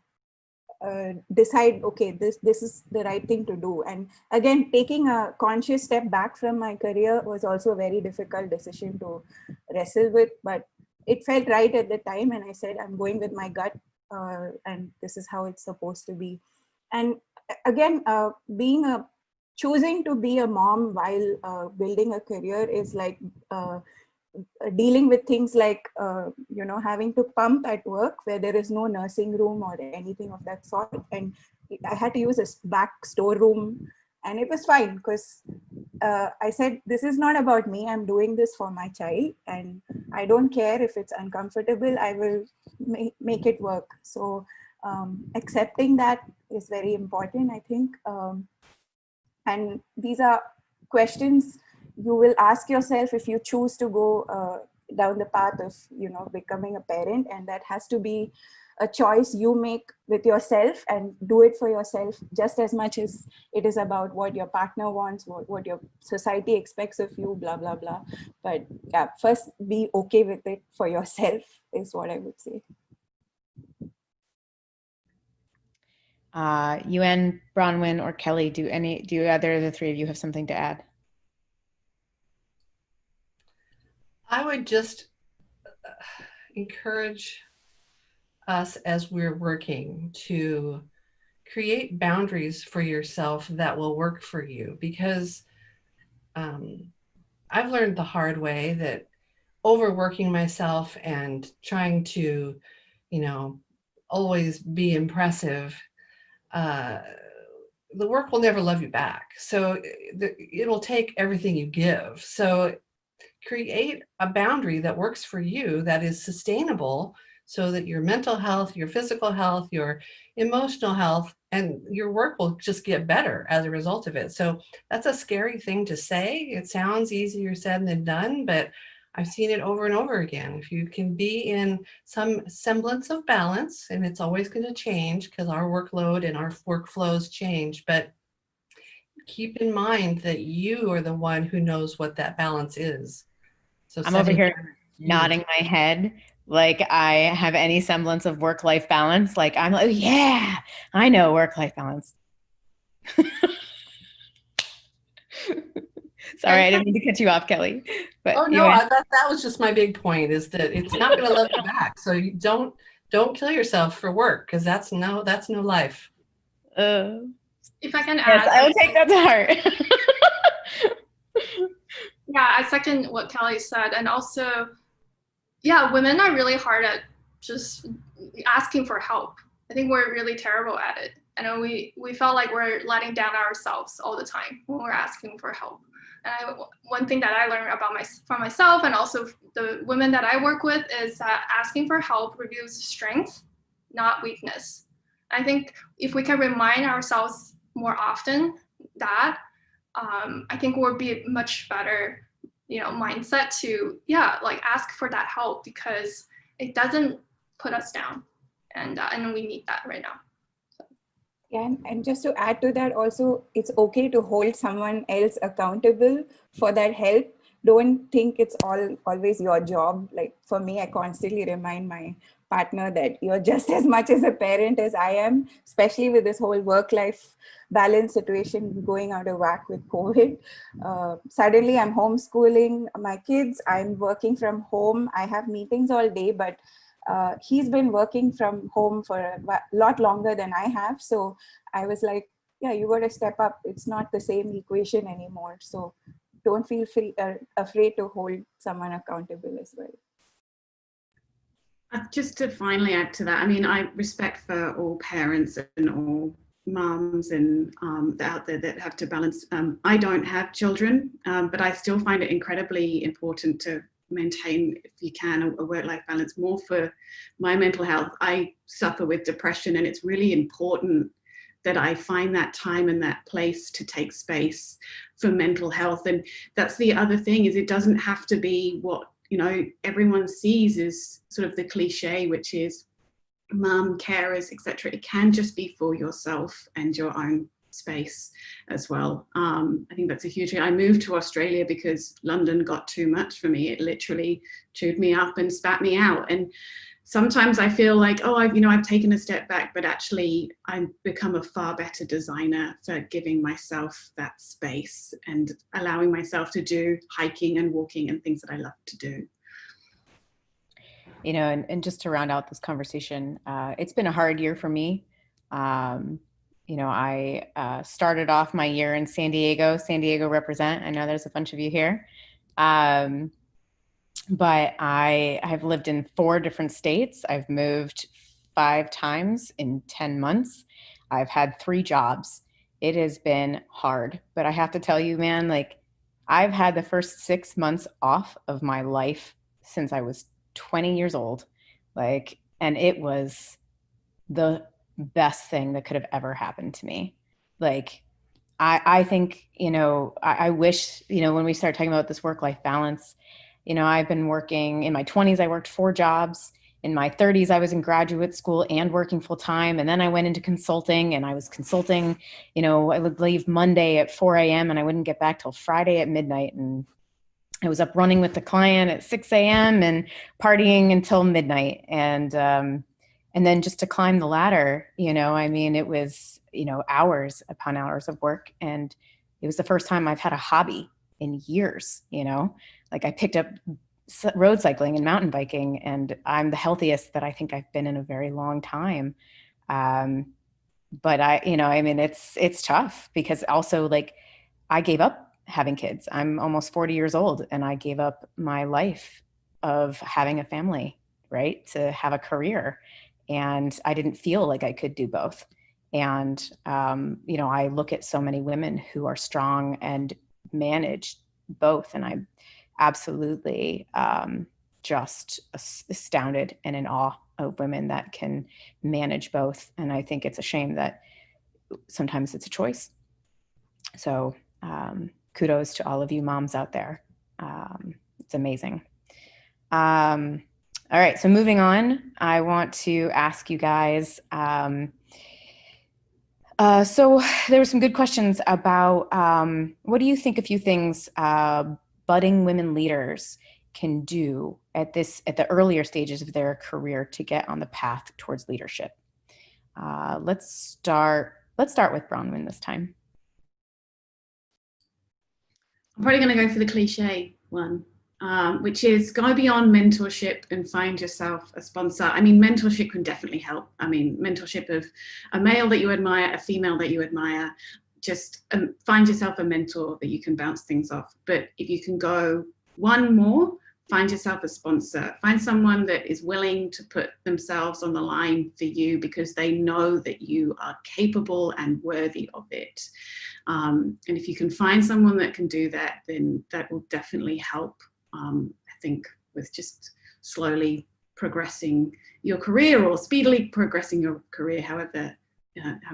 decide, okay, this is the right thing to do. And again, taking a conscious step back from my career was also a very difficult decision to wrestle with, but it felt right at the time. And I said, I'm going with my gut, and this is how it's supposed to be. And again, choosing to be a mom while building a career is like dealing with things like, you know, having to pump at work where there is no nursing room or anything of that sort. And I had to use a back storeroom, and it was fine because I said, this is not about me. I'm doing this for my child, and I don't care if it's uncomfortable. I will make it work. So accepting that is very important, I think. And these are questions you will ask yourself if you choose to go down the path of, you know, becoming a parent. And that has to be a choice you make with yourself, and do it for yourself just as much as it is about what your partner wants, what your society expects of you, blah, blah, blah. But yeah, first be okay with it for yourself is what I would say. Yuen, Bronwyn, or Kelly, do either of the three of you have something to add? I would just encourage us as we're working to create boundaries for yourself that will work for you, because I've learned the hard way that overworking myself and trying to, you know, always be impressive, the work will never love you back. So it'll take everything you give. So create a boundary that works for you, that is sustainable, so that your mental health, your physical health, your emotional health, and your work will just get better as a result of it. So that's a scary thing to say. It sounds easier said than done, but I've seen it over and over again. If you can be in some semblance of balance, and it's always going to change because our workload and our workflows change, but keep in mind that you are the one who knows what that balance is. So I'm over setting here boundaries is huge. nodding my head like I have any semblance of work-life balance. Like I'm like, yeah, I know work-life balance. Sorry, I didn't mean to cut you off, Kelly. But Oh no, that was just my big point, is that it's not going to love you back. So you don't kill yourself for work, because that's no life. If I can Yes, add, I will take that to heart. yeah, I second what Kelly said. And also, yeah, women are really hard at just asking for help. I think we're really terrible at it. I know we felt like we're letting down ourselves all the time when we're asking for help. And one thing that I learned about from myself and also the women that I work with is that asking for help reveals strength, not weakness. I think if we can remind ourselves more often that, I think we'll be a much better, mindset to, like ask for that help, because it doesn't put us down, and we need that right now. Yeah, and just to add to that also, it's okay to hold someone else accountable for that help. Don't think it's always your job. Like for me, I constantly remind my partner that you're just as much as a parent as I am, especially with this whole work-life balance situation going out of whack with COVID. Suddenly I'm homeschooling my kids, I'm working from home, I have meetings all day, but he's been working from home for a lot longer than I have. So I was like, yeah, you got to step up. It's not the same equation anymore. So don't feel afraid to hold someone accountable as well. Just to finally add to that, I mean, I respect for all parents and all mums and out there that have to balance. I don't have children, but I still find it incredibly important to maintain, if you can, a work-life balance. More for my mental health. I suffer with depression, and it's really important that I find that time and that place to take space for mental health. And that's the other thing, is it doesn't have to be what everyone sees is sort of the cliche, which is mum, carers, etc. It can just be for yourself and your own space as well. I think that's a huge thing. I moved to Australia because London got too much for me. It literally chewed me up and spat me out. And sometimes I feel like, oh, I've taken a step back, but actually I've become a far better designer for giving myself that space and allowing myself to do hiking and walking and things that I love to do. And just to round out this conversation, it's been a hard year for me. I started off my year in San Diego represent. I know there's a bunch of you here. But I have lived in 4 different states. I've moved 5 times in 10 months. I've had 3 jobs. It has been hard, but I have to tell you, man, like I've had the first 6 months off of my life since I was 20 years old. And it was the best thing that could have ever happened to me. I think, I wish, when we start talking about this work-life balance, I've been working in my 20s, I worked 4 jobs. In my 30s, I was in graduate school and working full time. And then I went into consulting, and I was consulting, I would leave Monday at 4 a.m. and I wouldn't get back till Friday at midnight. And I was up running with the client at 6 a.m. and partying until midnight. And then just to climb the ladder, it was, hours upon hours of work. And it was the first time I've had a hobby in years, I picked up road cycling and mountain biking, and I'm the healthiest that I think I've been in a very long time. But it's tough because also I gave up having kids. I'm almost 40 years old, and I gave up my life of having a family, right, to have a career. And I didn't feel like I could do both. And, I look at so many women who are strong and manage both. And I'm absolutely just astounded and in awe of women that can manage both. And I think it's a shame that sometimes it's a choice. So kudos to all of you moms out there. It's amazing. All right, so moving on, I want to ask you guys, so there were some good questions about what do you think a few things budding women leaders can do at the earlier stages of their career to get on the path towards leadership. Let's start with Bronwyn this time. I'm probably going to go for the cliche one, which is go beyond mentorship and find yourself a sponsor. I mean, mentorship can definitely help. I mean, mentorship of a male that you admire, a female that you admire, just find yourself a mentor that you can bounce things off. But if you can go one more, find yourself a sponsor. Find someone that is willing to put themselves on the line for you because they know that you are capable and worthy of it. And if you can find someone that can do that, then that will definitely help, I think, with just slowly progressing your career or speedily progressing your career, however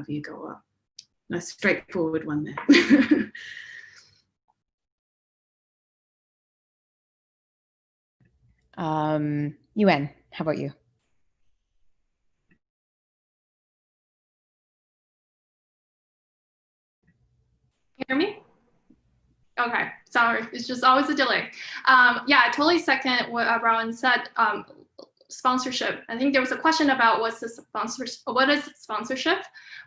you go up. A straightforward one there. Yuen, how about you? You hear me? Okay, sorry, it's just always a delay. Yeah, I totally second what Rowan said. Sponsorship. I think there was a question about what is sponsorship?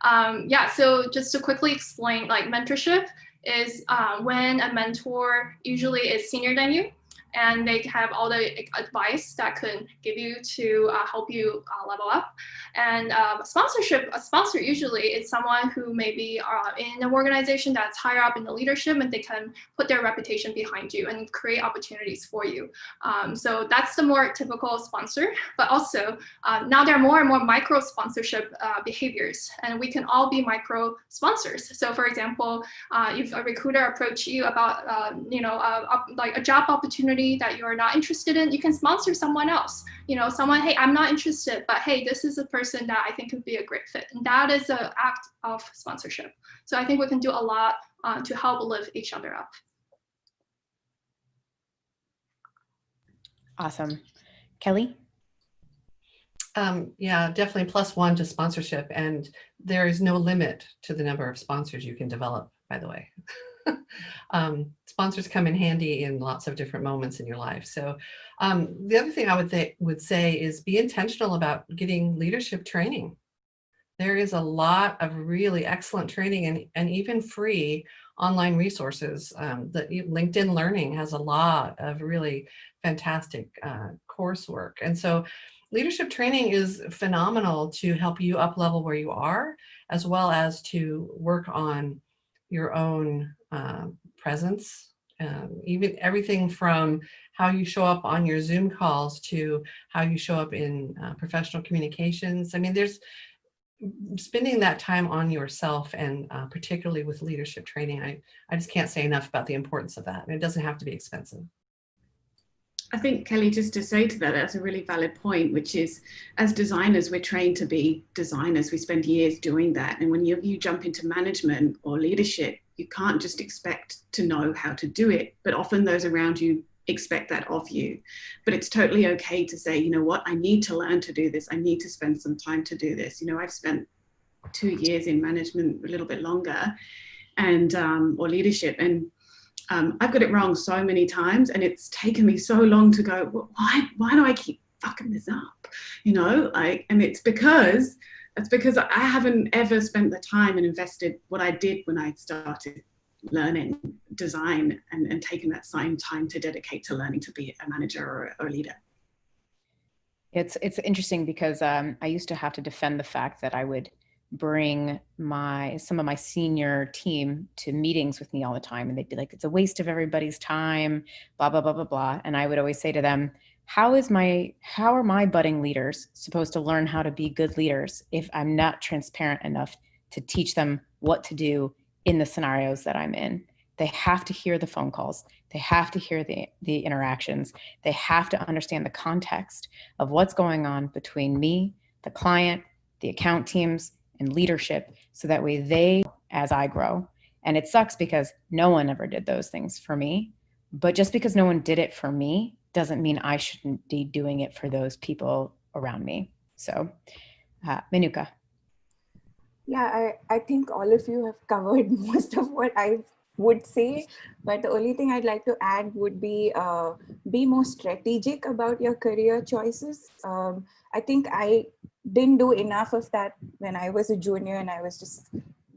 Yeah, so just to quickly explain, like mentorship is when a mentor usually is senior than you, and they have all the advice that could give you to help you level up. And a sponsor usually is someone who maybe are in an organization that's higher up in the leadership, and they can put their reputation behind you and create opportunities for you. So that's the more typical sponsor, but also now there are more and more micro sponsorship behaviors, and we can all be micro sponsors. So for example, if a recruiter approaches you about like a job opportunity that you're not interested in, you can sponsor someone else. Someone, hey, I'm not interested, but hey, this is a person that I think could be a great fit. And that is an act of sponsorship. So I think we can do a lot to help lift each other up. Awesome. Kelly? Yeah, definitely +1 to sponsorship. And there is no limit to the number of sponsors you can develop, by the way. Sponsors come in handy in lots of different moments in your life. So the other thing I would say is be intentional about getting leadership training. There is a lot of really excellent training and even free online resources. That LinkedIn Learning has a lot of really fantastic coursework. And so leadership training is phenomenal to help you up level where you are, as well as to work on your own presence, even everything from how you show up on your Zoom calls to how you show up in professional communications. I mean, there's spending that time on yourself, and particularly with leadership training, I just can't say enough about the importance of that. And it doesn't have to be expensive. I think, Kelly, just to say to that, that's a really valid point, which is, as designers, we're trained to be designers. We spend years doing that. And when you jump into management or leadership, you can't just expect to know how to do it, but often those around you expect that of you. But it's totally okay to say, you know what, I need to learn to do this. I need to spend some time to do this. I've spent 2 years in management, a little bit longer, and or leadership, and I've got it wrong so many times, and it's taken me so long to go, well, why do I keep fucking this up? And it's because I haven't ever spent the time and invested what I did when I started learning design and taken that same time to dedicate to learning to be a manager or a leader. It's interesting because I used to have to defend the fact that I would bring some of my senior team to meetings with me all the time, and they'd be like, it's a waste of everybody's time, blah, blah, blah, blah, blah. And I would always say to them, how are my budding leaders supposed to learn how to be good leaders if I'm not transparent enough to teach them what to do in the scenarios that I'm in? They have to hear the phone calls. They have to hear the interactions. They have to understand the context of what's going on between me, the client, the account teams, and leadership, so that way as I grow. And it sucks because no one ever did those things for me. But just because no one did it for me doesn't mean I shouldn't be doing it for those people around me. So, Menuka. Yeah, I think all of you have covered most of what I've would say, but the only thing I'd like to add would be more strategic about your career choices. I think I didn't do enough of that when I was a junior, and I was just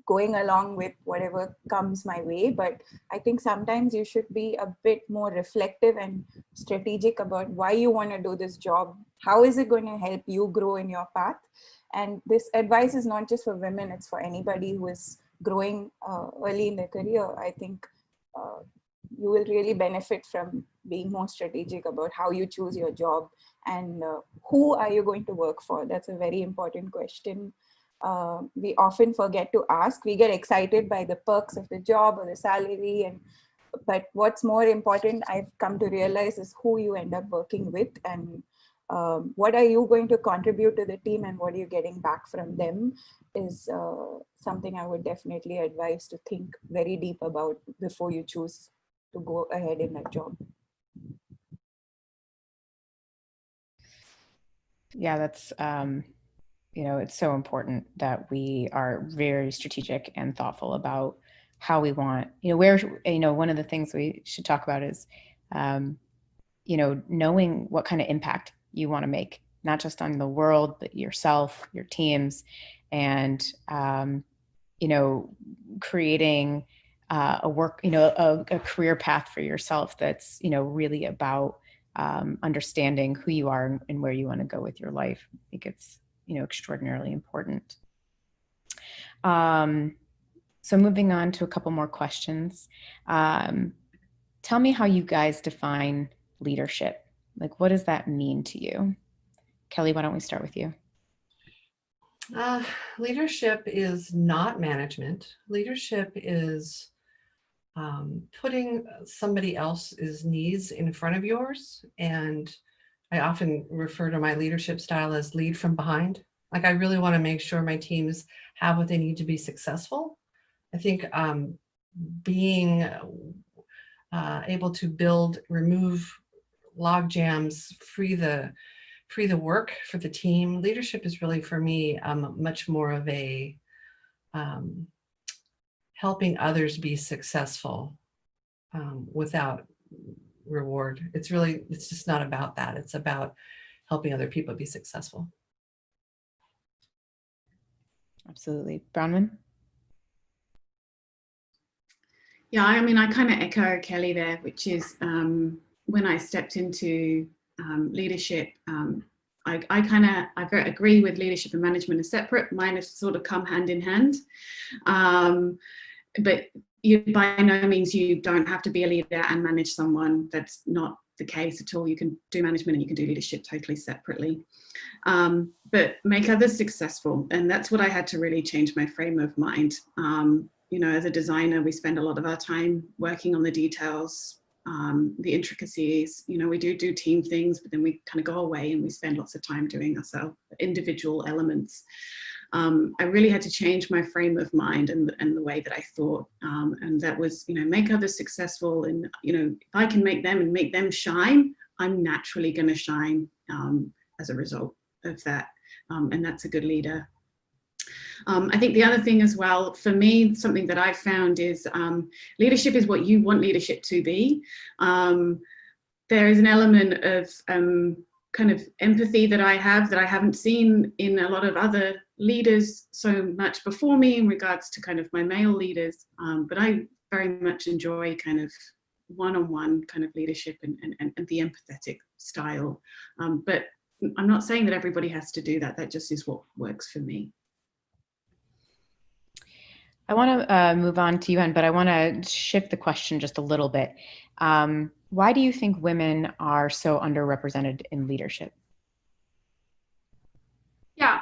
going along with whatever comes my way. But I think sometimes you should be a bit more reflective and strategic about why you want to do this job. How is it going to help you grow in your path? And this advice is not just for women, it's for anybody who is growing early in their career. I think you will really benefit from being more strategic about how you choose your job, and who are you going to work for? That's a very important question. We often forget to ask. We get excited by the perks of the job or the salary, but what's more important, I've come to realize, is who you end up working with, and what are you going to contribute to the team, and what are you getting back from them, is something I would definitely advise to think very deep about before you choose to go ahead in that job. Yeah, that's, it's so important that we are very strategic and thoughtful about how we want, one of the things we should talk about is, knowing what kind of impact you want to make, not just on the world, but yourself, your teams, and, creating a career path for yourself that's, really about understanding who you are and where you want to go with your life. I think it's, extraordinarily important. So moving on to a couple more questions. Tell me how you guys define leadership. Like, what does that mean to you? Kelly, why don't we start with you? Leadership is not management. Leadership is putting somebody else's needs in front of yours. And I often refer to my leadership style as lead from behind. Like, I really want to make sure my teams have what they need to be successful. I think being able to remove log jams, free the work for the team. Leadership is really, for me, much more of a helping others be successful without reward. It's just not about that. It's about helping other people be successful. Absolutely. Bronwyn? Yeah, I mean, I kind of echo Kelly there, which is when I stepped into leadership, I agree with leadership and management as separate. Mine have sort of come hand in hand. But by no means, you don't have to be a leader and manage someone. That's not the case at all. You can do management and you can do leadership totally separately. But make others successful. And that's what I had to really change my frame of mind. As a designer, we spend a lot of our time working on the details, the intricacies. We do team things, but then we kind of go away and we spend lots of time doing ourselves individual elements. I really had to change my frame of mind and the way that I thought, and that was, make others successful. And if I can make them shine, I'm naturally going to shine as a result of that, and that's a good leader. I think the other thing as well, for me, something that I've found is leadership is what you want leadership to be. There is an element of kind of empathy that I haven't seen in a lot of other leaders so much before me in regards to kind of my male leaders. But I very much enjoy kind of one-on-one kind of leadership and the empathetic style. But I'm not saying that everybody has to do that. That just is what works for me. I want to move on to Yuhan, but I want to shift the question just a little bit. Why do you think women are so underrepresented in leadership? Yeah,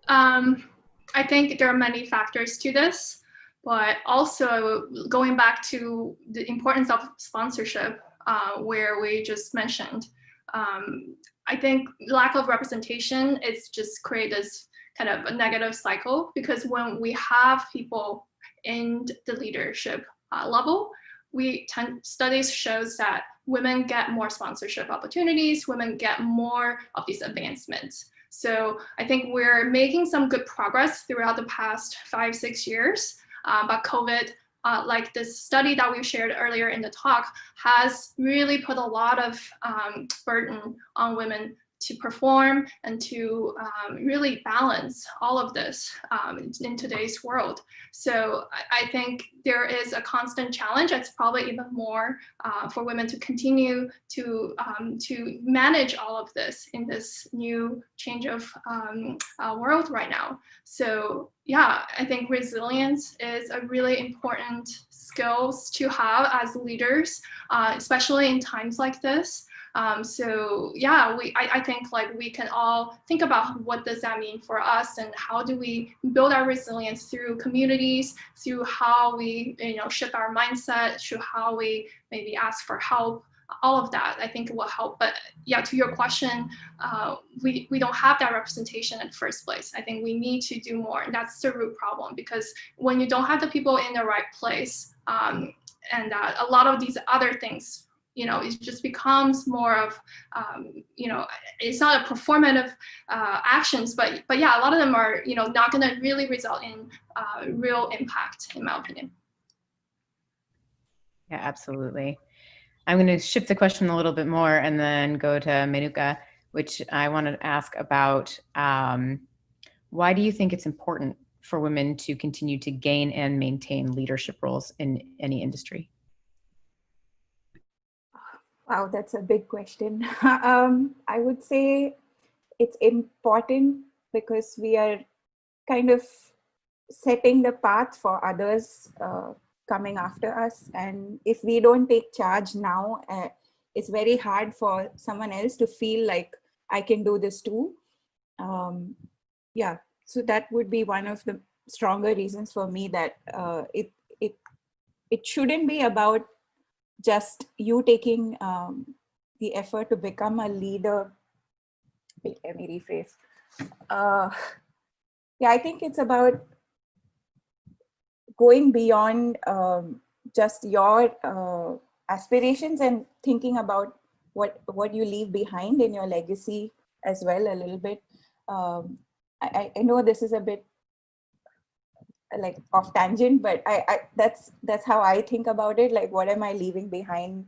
I think there are many factors to this, but also going back to the importance of sponsorship, where we just mentioned, I think lack of representation is just create this kind of a negative cycle, because when we have people in the leadership level, studies shows that women get more sponsorship opportunities, women get more of these advancements. So I think we're making some good progress throughout the past 5-6 years, but COVID like this study that we shared earlier in the talk, has really put a lot of burden on women to perform and to really balance all of this in today's world. So I think there is a constant challenge. It's probably even more for women to continue to manage all of this in this new change of world right now. So yeah, I think resilience is a really important skills to have as leaders, especially in times like this. So yeah, I think like we can all think about what does that mean for us, and how do we build our resilience through communities, through how we shift our mindset, through how we maybe ask for help. All of that I think will help. But yeah, to your question, we don't have that representation in the first place. I think we need to do more, and that's the root problem, because when you don't have the people in the right place, and a lot of these other things, it just becomes more of, it's not a performative actions, but yeah, a lot of them are, not going to really result in real impact, in my opinion. Yeah, absolutely. I'm going to shift the question a little bit more and then go to Menuka, which I want to ask about why do you think it's important for women to continue to gain and maintain leadership roles in any industry? Wow, that's a big question. I would say it's important because we are kind of setting the path for others coming after us. And if we don't take charge now, it's very hard for someone else to feel like I can do this too. Yeah, so that would be one of the stronger reasons for me that it shouldn't be about just you taking the effort to become a leader. Wait, let me rephrase. Yeah, I think it's about going beyond just your aspirations and thinking about what you leave behind in your legacy as well a little bit. I know this is a bit like off tangent, but that's how I think about it. Like, what am I leaving behind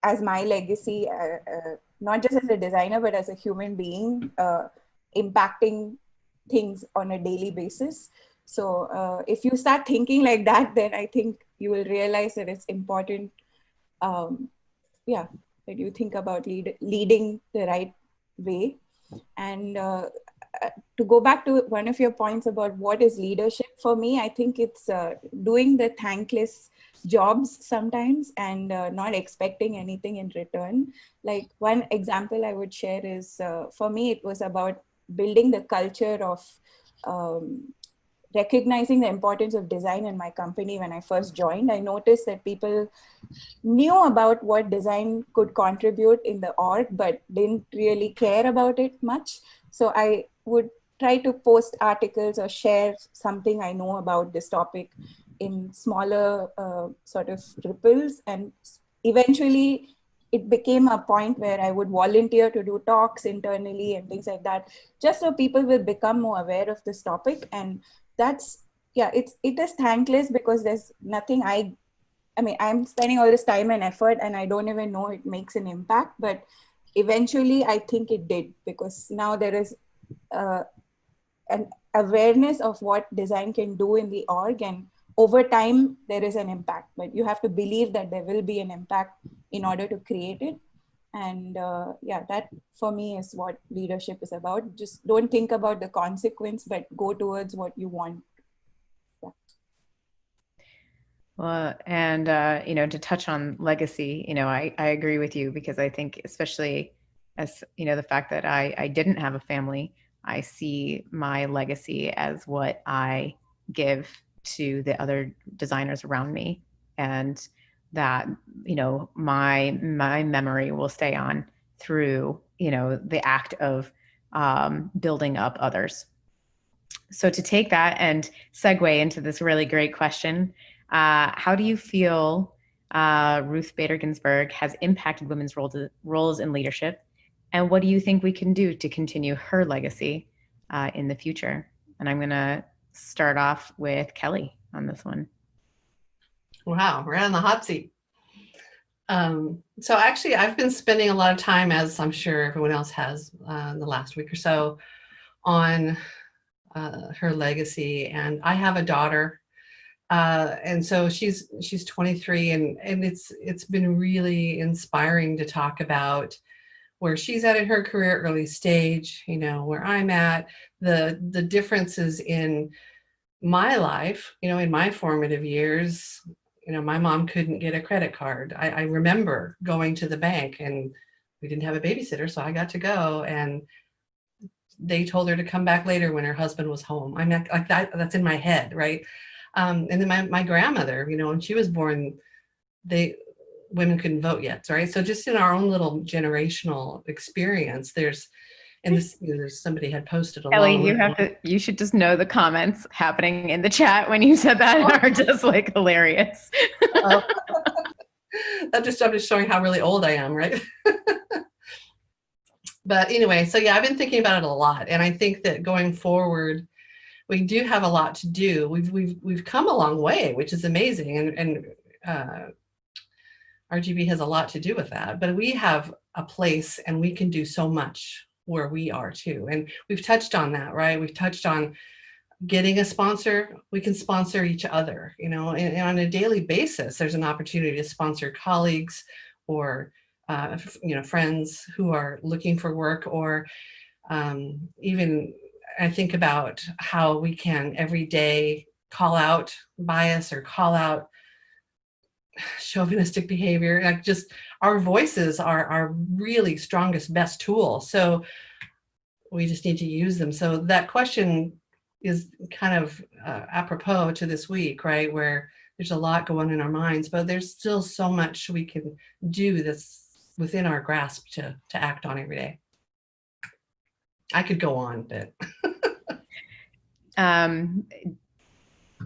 as my legacy, not just as a designer, but as a human being, impacting things on a daily basis. So if you start thinking like that, then I think you will realize that it's important, yeah, that you think about leading the right way. And to go back to one of your points about what is leadership for me, I think it's doing the thankless jobs sometimes and not expecting anything in return. Like, one example I would share is, for me, it was about building the culture of recognizing the importance of design in my company. When I first joined, I noticed that people knew about what design could contribute in the org, but didn't really care about it much. So I would try to post articles or share something I know about this topic in smaller sort of ripples. And eventually it became a point where I would volunteer to do talks internally and things like that, just so people will become more aware of this topic. And that's, yeah, it is thankless because there's nothing I mean, I'm spending all this time and effort and I don't even know it makes an impact, but eventually I think it did, because now there is an awareness of what design can do in the org, and over time there is an impact, but you have to believe that there will be an impact in order to create it. And yeah, that for me is what leadership is about. Just don't think about the consequence, but go towards what you want. Yeah. Well, and to touch on legacy, I agree with you, because I think, especially as the fact that I didn't have a family, I see my legacy as what I give to the other designers around me, and that my memory will stay on through the act of building up others. So to take that and segue into this really great question, how do you feel Ruth Bader Ginsburg has impacted women's roles in leadership? And what do you think we can do to continue her legacy in the future? And I'm going to start off with Kelly on this one. Yeah, I think, I mean, I am spending all this time and effort, and I don't even know it makes an impact, but eventually I think it did, because now there is an awareness of what design can do in the org, and over time there is an impact. Wow, we're on the hot seat. So actually, I've been spending a lot of time, as I'm sure everyone else has, the last week or so, on her legacy. And I have a daughter, and so she's 23, and it's been really inspiring to talk about where she's at in her career, early stage, you know, where I'm at, the differences in my life, you know, in my formative years. You know, my mom couldn't get a credit card. I remember going to the bank and we didn't have a babysitter, so I got to go, and they told her to come back later when her husband was home. I'm not, like that's in my head, right? And then my grandmother, you know, when she was born, women couldn't vote yet, right? So just in our own little generational experience, there's, and this, you know, there's somebody had posted a Ellie, long you should just know the comments happening in the chat when you said that are just like hilarious. I'm just showing how really old I am, right? But anyway, so yeah, I've been thinking about it a lot, and I think that going forward, we do have a lot to do. We've come a long way, which is amazing, and RGB has a lot to do with that. But we have a place, and we can do so much where we are too. And we've touched on that, right? We've touched on getting a sponsor. We can sponsor each other, you know, and on a daily basis, there's an opportunity to sponsor colleagues or you know, friends who are looking for work, or even I think about how we can every day call out bias or call out chauvinistic behavior. Like, just our voices are our really strongest, best tool. So we just need to use them. So that question is kind of apropos to this week, right? Where there's a lot going on in our minds, but there's still so much we can do that's within our grasp to act on every day. I could go on, but.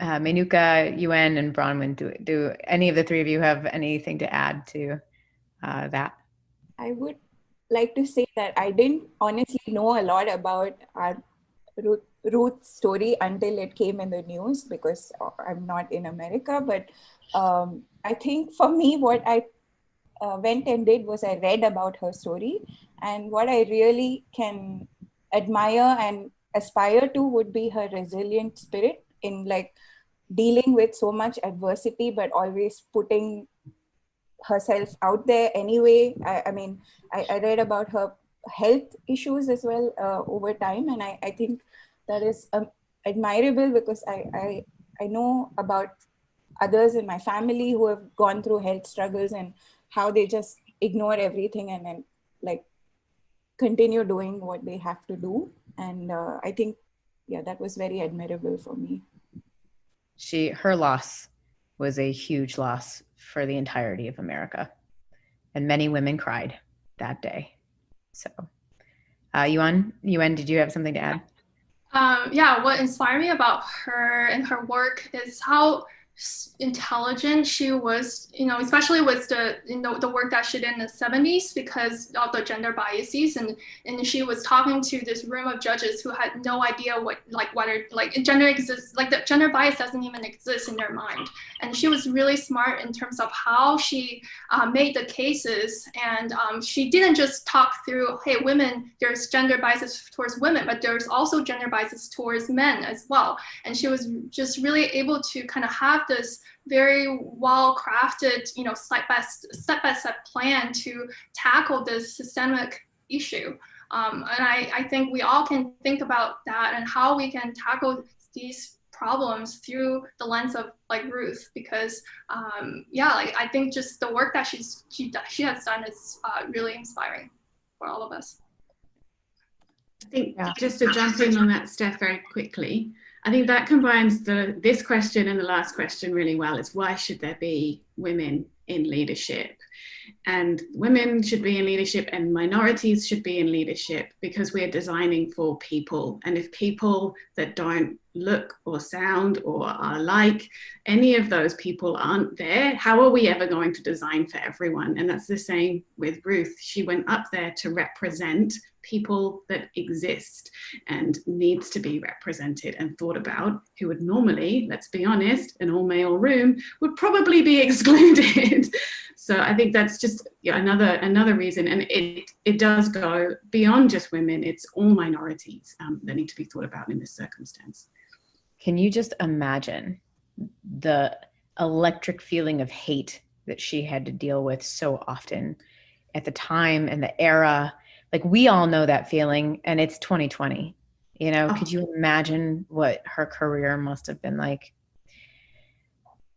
Menuka, Yuen, and Bronwyn, do any of the three of you have anything to add to that? I would like to say that I didn't honestly know a lot about our Ruth's story until it came in the news, because I'm not in America. But I think for me, what I went and did was I read about her story, and what I really can admire and aspire to would be her resilient spirit in like dealing with so much adversity, but always putting herself out there anyway. I mean, I read about her health issues as well over time, and I think that is admirable, because I know about others in my family who have gone through health struggles and how they just ignore everything and then like continue doing what they have to do. And I think, yeah, that was very admirable for me. Her loss was a huge loss for the entirety of America, and many women cried that day. So, Yuen, did you have something to add? Yeah, what inspired me about her and her work is how intelligent she was, you know, especially with the, you know, the work that she did in the 70s because of the gender biases, and she was talking to this room of judges who had no idea what, like, whether like gender exists, like the gender bias doesn't even exist in their mind. And she was really smart in terms of how she made the cases, and she didn't just talk through, hey, women, there's gender biases towards women, but there's also gender biases towards men as well. And she was just really able to kind of have this very well-crafted, you know, step-by-step plan to tackle this systemic issue. And I think we all can think about that and how we can tackle these problems through the lens of like Ruth, because yeah, like I think just the work that she has done is really inspiring for all of us. I think just to jump in on that, Steph, very quickly, I think that combines this question and the last question really well. It's why should there be women in leadership? And women should be in leadership and minorities should be in leadership because we're designing for people. And if people that don't look or sound or are like any of those people aren't there, how are we ever going to design for everyone? And that's the same with Ruth. She went up there to represent people that exist and needs to be represented and thought about, who would normally, let's be honest, an all-male room would probably be excluded. So I think that's just another reason, and it does go beyond just women. It's all minorities that need to be thought about in this circumstance. Can you just imagine the electric feeling of hate that she had to deal with so often at the time and the era? Like, we all know that feeling, and it's 2020. You know, could you imagine what her career must have been like?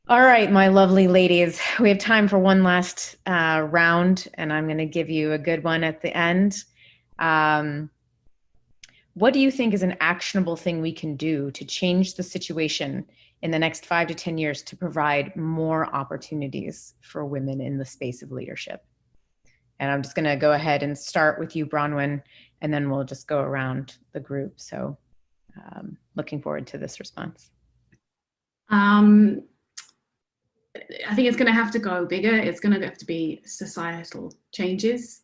All right, my lovely ladies, we have time for one last round, and I'm going to give you a good one at the end. What do you think is an actionable thing we can do to change the situation in the next 5 to 10 years to provide more opportunities for women in the space of leadership? And I'm just going to go ahead and start with you, Bronwyn, and then we'll just go around the group. So looking forward to this response. I think it's going to have to go bigger. It's going to have to be societal changes.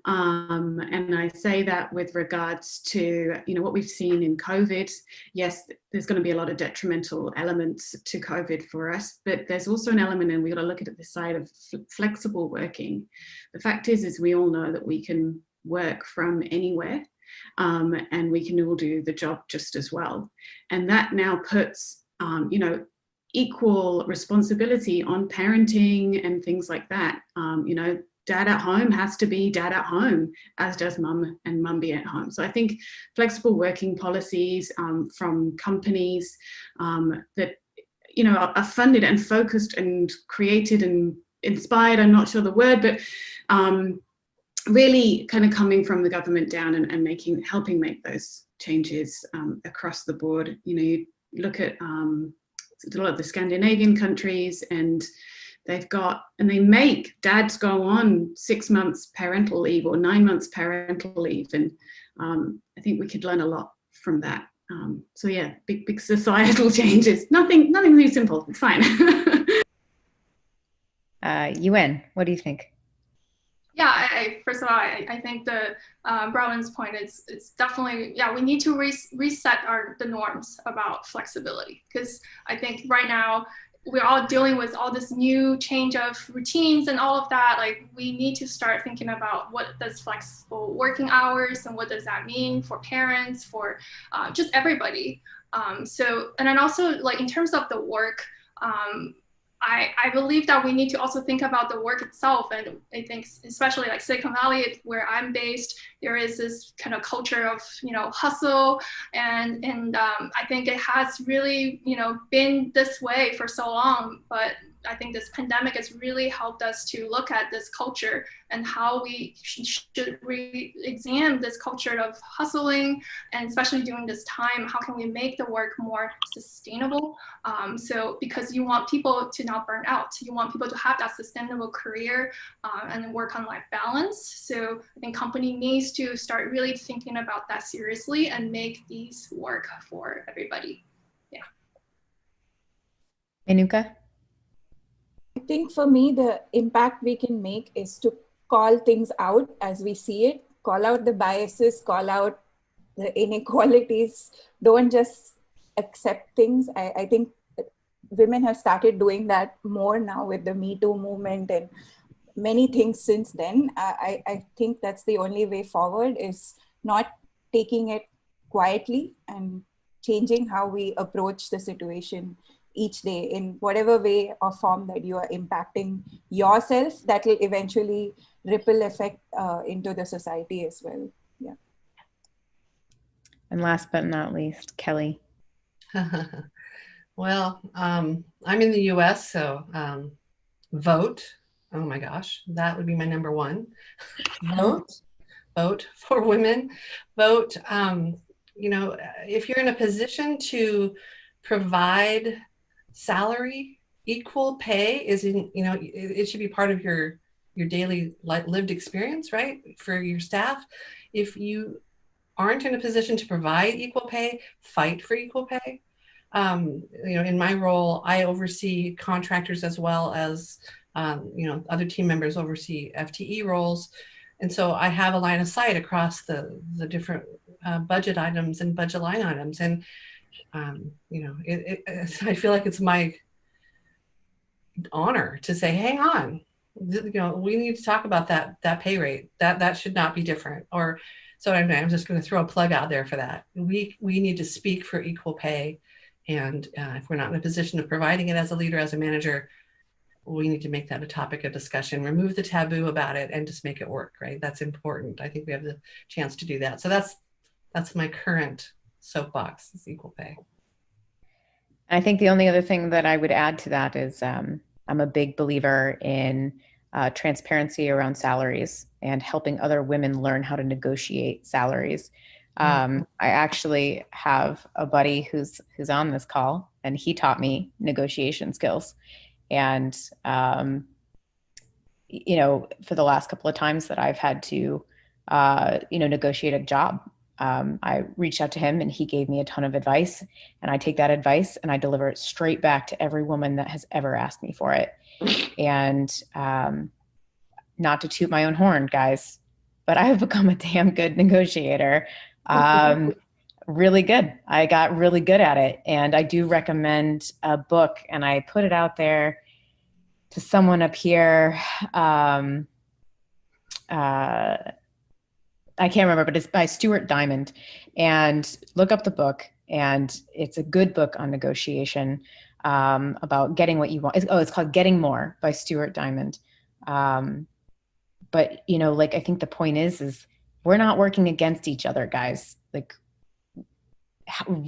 And I say that with regards to, what we've seen in COVID. Yes, there's going to be a lot of detrimental elements to COVID for us, but there's also an element, and we've got to look at it this side of flexible working. The fact is we all know that we can work from anywhere, and we can all do the job just as well. And that now puts, equal responsibility on parenting and things like that. Dad at home has to be dad at home, as does mum, and mum be at home. So I think flexible working policies from companies that, are funded and focused and created and inspired, I'm not sure the word, but really kind of coming from the government down and helping make those changes across the board. You look at a lot of the Scandinavian countries, and they make dads go on 6 months parental leave or 9 months parental leave. And I think we could learn a lot from that. So yeah, big societal changes. Nothing really simple. It's fine. Yuen, what do you think? Yeah, first of all, I think the Bronwyn's point is it's definitely, we need to reset the norms about flexibility, because I think right now we're all dealing with all this new change of routines and all of that. Like, we need to start thinking about what does flexible working hours and what does that mean for parents, for just everybody. And then also, like, in terms of the work, I believe that we need to also think about the work itself. And I think especially like Silicon Valley, where I'm based, there is this kind of culture of, hustle. And I think it has really, been this way for so long. But I think this pandemic has really helped us to look at this culture and how we should re-examine this culture of hustling, and especially during this time, how can we make the work more sustainable? So because you want people to not burn out, you want people to have that sustainable career and work on life balance. So I think company needs to start really thinking about that seriously and make these work for everybody. Yeah. Menuka? I think for me, the impact we can make is to call things out as we see it, call out the biases, call out the inequalities. Don't just accept things. I think women have started doing that more now with the Me Too movement and many things since then. I think that's the only way forward, is not taking it quietly and changing how we approach the situation each day in whatever way or form that you are impacting yourself. That will eventually ripple effect into the society as well. Yeah. And last but not least, Kelly. Well, I'm in the US, so vote. Oh my gosh, that would be my number one. Vote for women. Vote, if you're in a position to provide salary, equal pay it should be part of your daily lived experience, right? For your staff. If you aren't in a position to provide equal pay, fight for equal pay. In my role, I oversee contractors as well as, other team members oversee FTE roles. And so I have a line of sight across the different budget items and budget line items. And, you know, I feel like it's my honor to say, hang on, you know, we need to talk about that pay rate. That should not be different. Or so I'm just going to throw a plug out there for that. We need to speak for equal pay. And if we're not in a position of providing it as a leader, as a manager, we need to make that a topic of discussion, remove the taboo about it, and just make it work, right? That's important. I think we have the chance to do that. So that's my current soapbox, is equal pay. I think the only other thing that I would add to that is I'm a big believer in transparency around salaries and helping other women learn how to negotiate salaries. I actually have a buddy who's on this call, and he taught me negotiation skills. And, you know, for the last couple of times that I've had to, you know, negotiate a job, I reached out to him and he gave me a ton of advice, and I take that advice and I deliver it straight back to every woman that has ever asked me for it. And, not to toot my own horn, guys, but I have become a damn good negotiator. Really good. I got really good at it. And I do recommend a book, and I put it out there to someone up here. I can't remember, but it's by Stuart Diamond. And look up the book, and it's a good book on negotiation, about getting what you want. It's called Getting More by Stuart Diamond. But, you know, like, I think the point is we're not working against each other, guys. Like,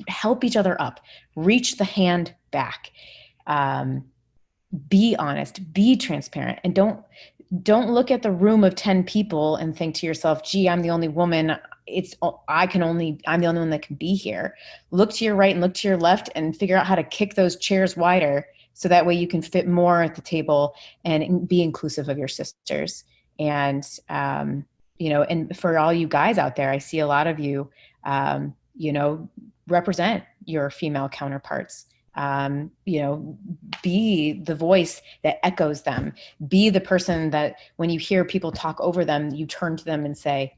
help each other up, reach the hand back, be honest, be transparent, and don't look at the room of 10 people and think to yourself, gee, I'm the only woman. I'm the only one that can be here. Look to your right and look to your left and figure out how to kick those chairs wider, so that way you can fit more at the table and be inclusive of your sisters. And, you know, and for all you guys out there, I see a lot of you, you know, represent your female counterparts. You know, be the voice that echoes them. Be the person that when you hear people talk over them, you turn to them and say,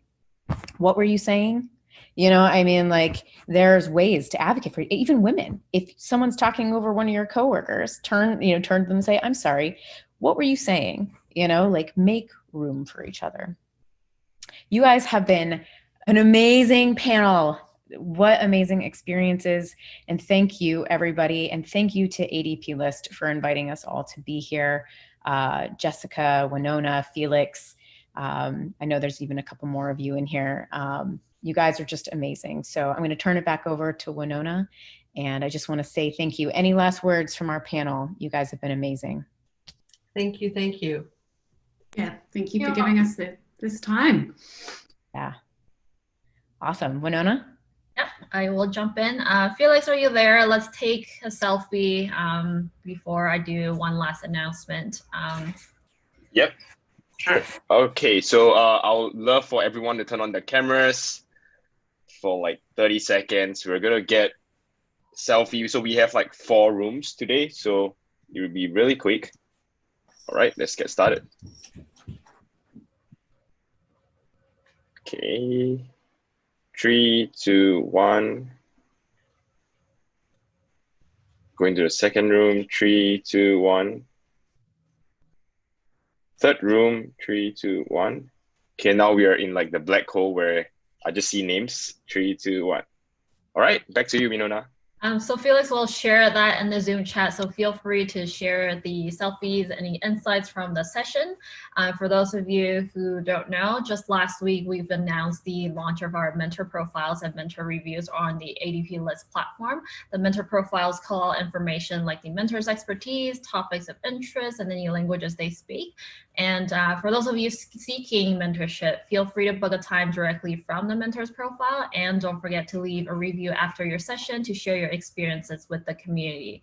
what were you saying? You know, I mean, like, there's ways to advocate for even women. If someone's talking over one of your coworkers, turn to them and say, I'm sorry, what were you saying? You know, like, make room for each other. You guys have been an amazing panel. What amazing experiences. And thank you, everybody. And thank you to ADPList for inviting us all to be here. Jessica, Winona, Felix. I know there's even a couple more of you in here. You guys are just amazing. So I'm going to turn it back over to Winona. And I just want to say thank you. Any last words from our panel? You guys have been amazing. Thank you. Thank you. Yeah, thank you for giving us this time. Yeah. Awesome. Winona? Yep, I will jump in. Felix, are you there? Let's take a selfie before I do one last announcement. Yep, sure. Okay, so I would love for everyone to turn on the cameras for like 30 seconds. We're going to get selfie. So we have like 4 rooms today, so it will be really quick. All right, let's get started. Okay, 3, 2, 1. Going to the second room, 3, 2, 1. Third room, 3, 2, 1. Okay, now we are in like the black hole where I just see names. 3, 2, 1. All right, back to you, Winona. So Felix will share that in the Zoom chat, so feel free to share the selfies, any insights from the session. For those of you who don't know, just last week we've announced the launch of our mentor profiles and mentor reviews on the ADPList platform. The mentor profiles call out information like the mentor's expertise, topics of interest, and any languages they speak. And for those of you seeking mentorship, feel free to book a time directly from the mentor's profile, and don't forget to leave a review after your session to share your experiences with the community.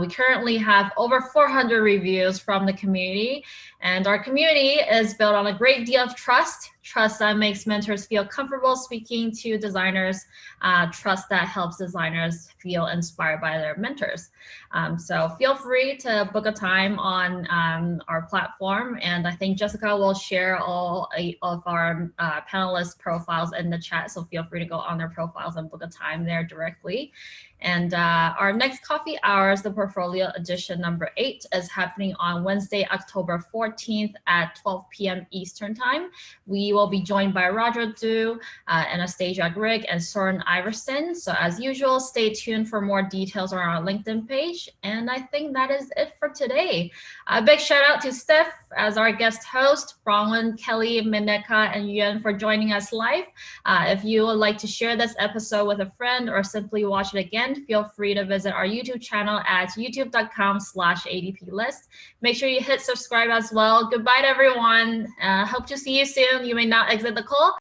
We currently have over 400 reviews from the community, and our community is built on a great deal of trust trust that makes mentors feel comfortable speaking to designers, trust that helps designers feel inspired by their mentors. So feel free to book a time on our platform, and I think Jessica will share all 8 of our panelists' profiles in the chat, so feel free to go on their profiles and book a time there directly. And our next coffee hours, the portfolio edition number 8, is happening on Wednesday, October 14th at 12 p.m. Eastern Time. We will be joined by Roger Du, Anastasia Grigg, and Soren Iverson. So as usual, stay tuned for more details on our LinkedIn page. And I think that is it for today. A big shout out to Steph as our guest host, Bronwyn, Kelly, Mineka, and Yuan for joining us live. If you would like to share this episode with a friend or simply watch it again, feel free to visit our YouTube channel at youtube.com/ADPList. Make sure you hit subscribe as well. Goodbye to everyone. Hope to see you soon. You may now exit the call.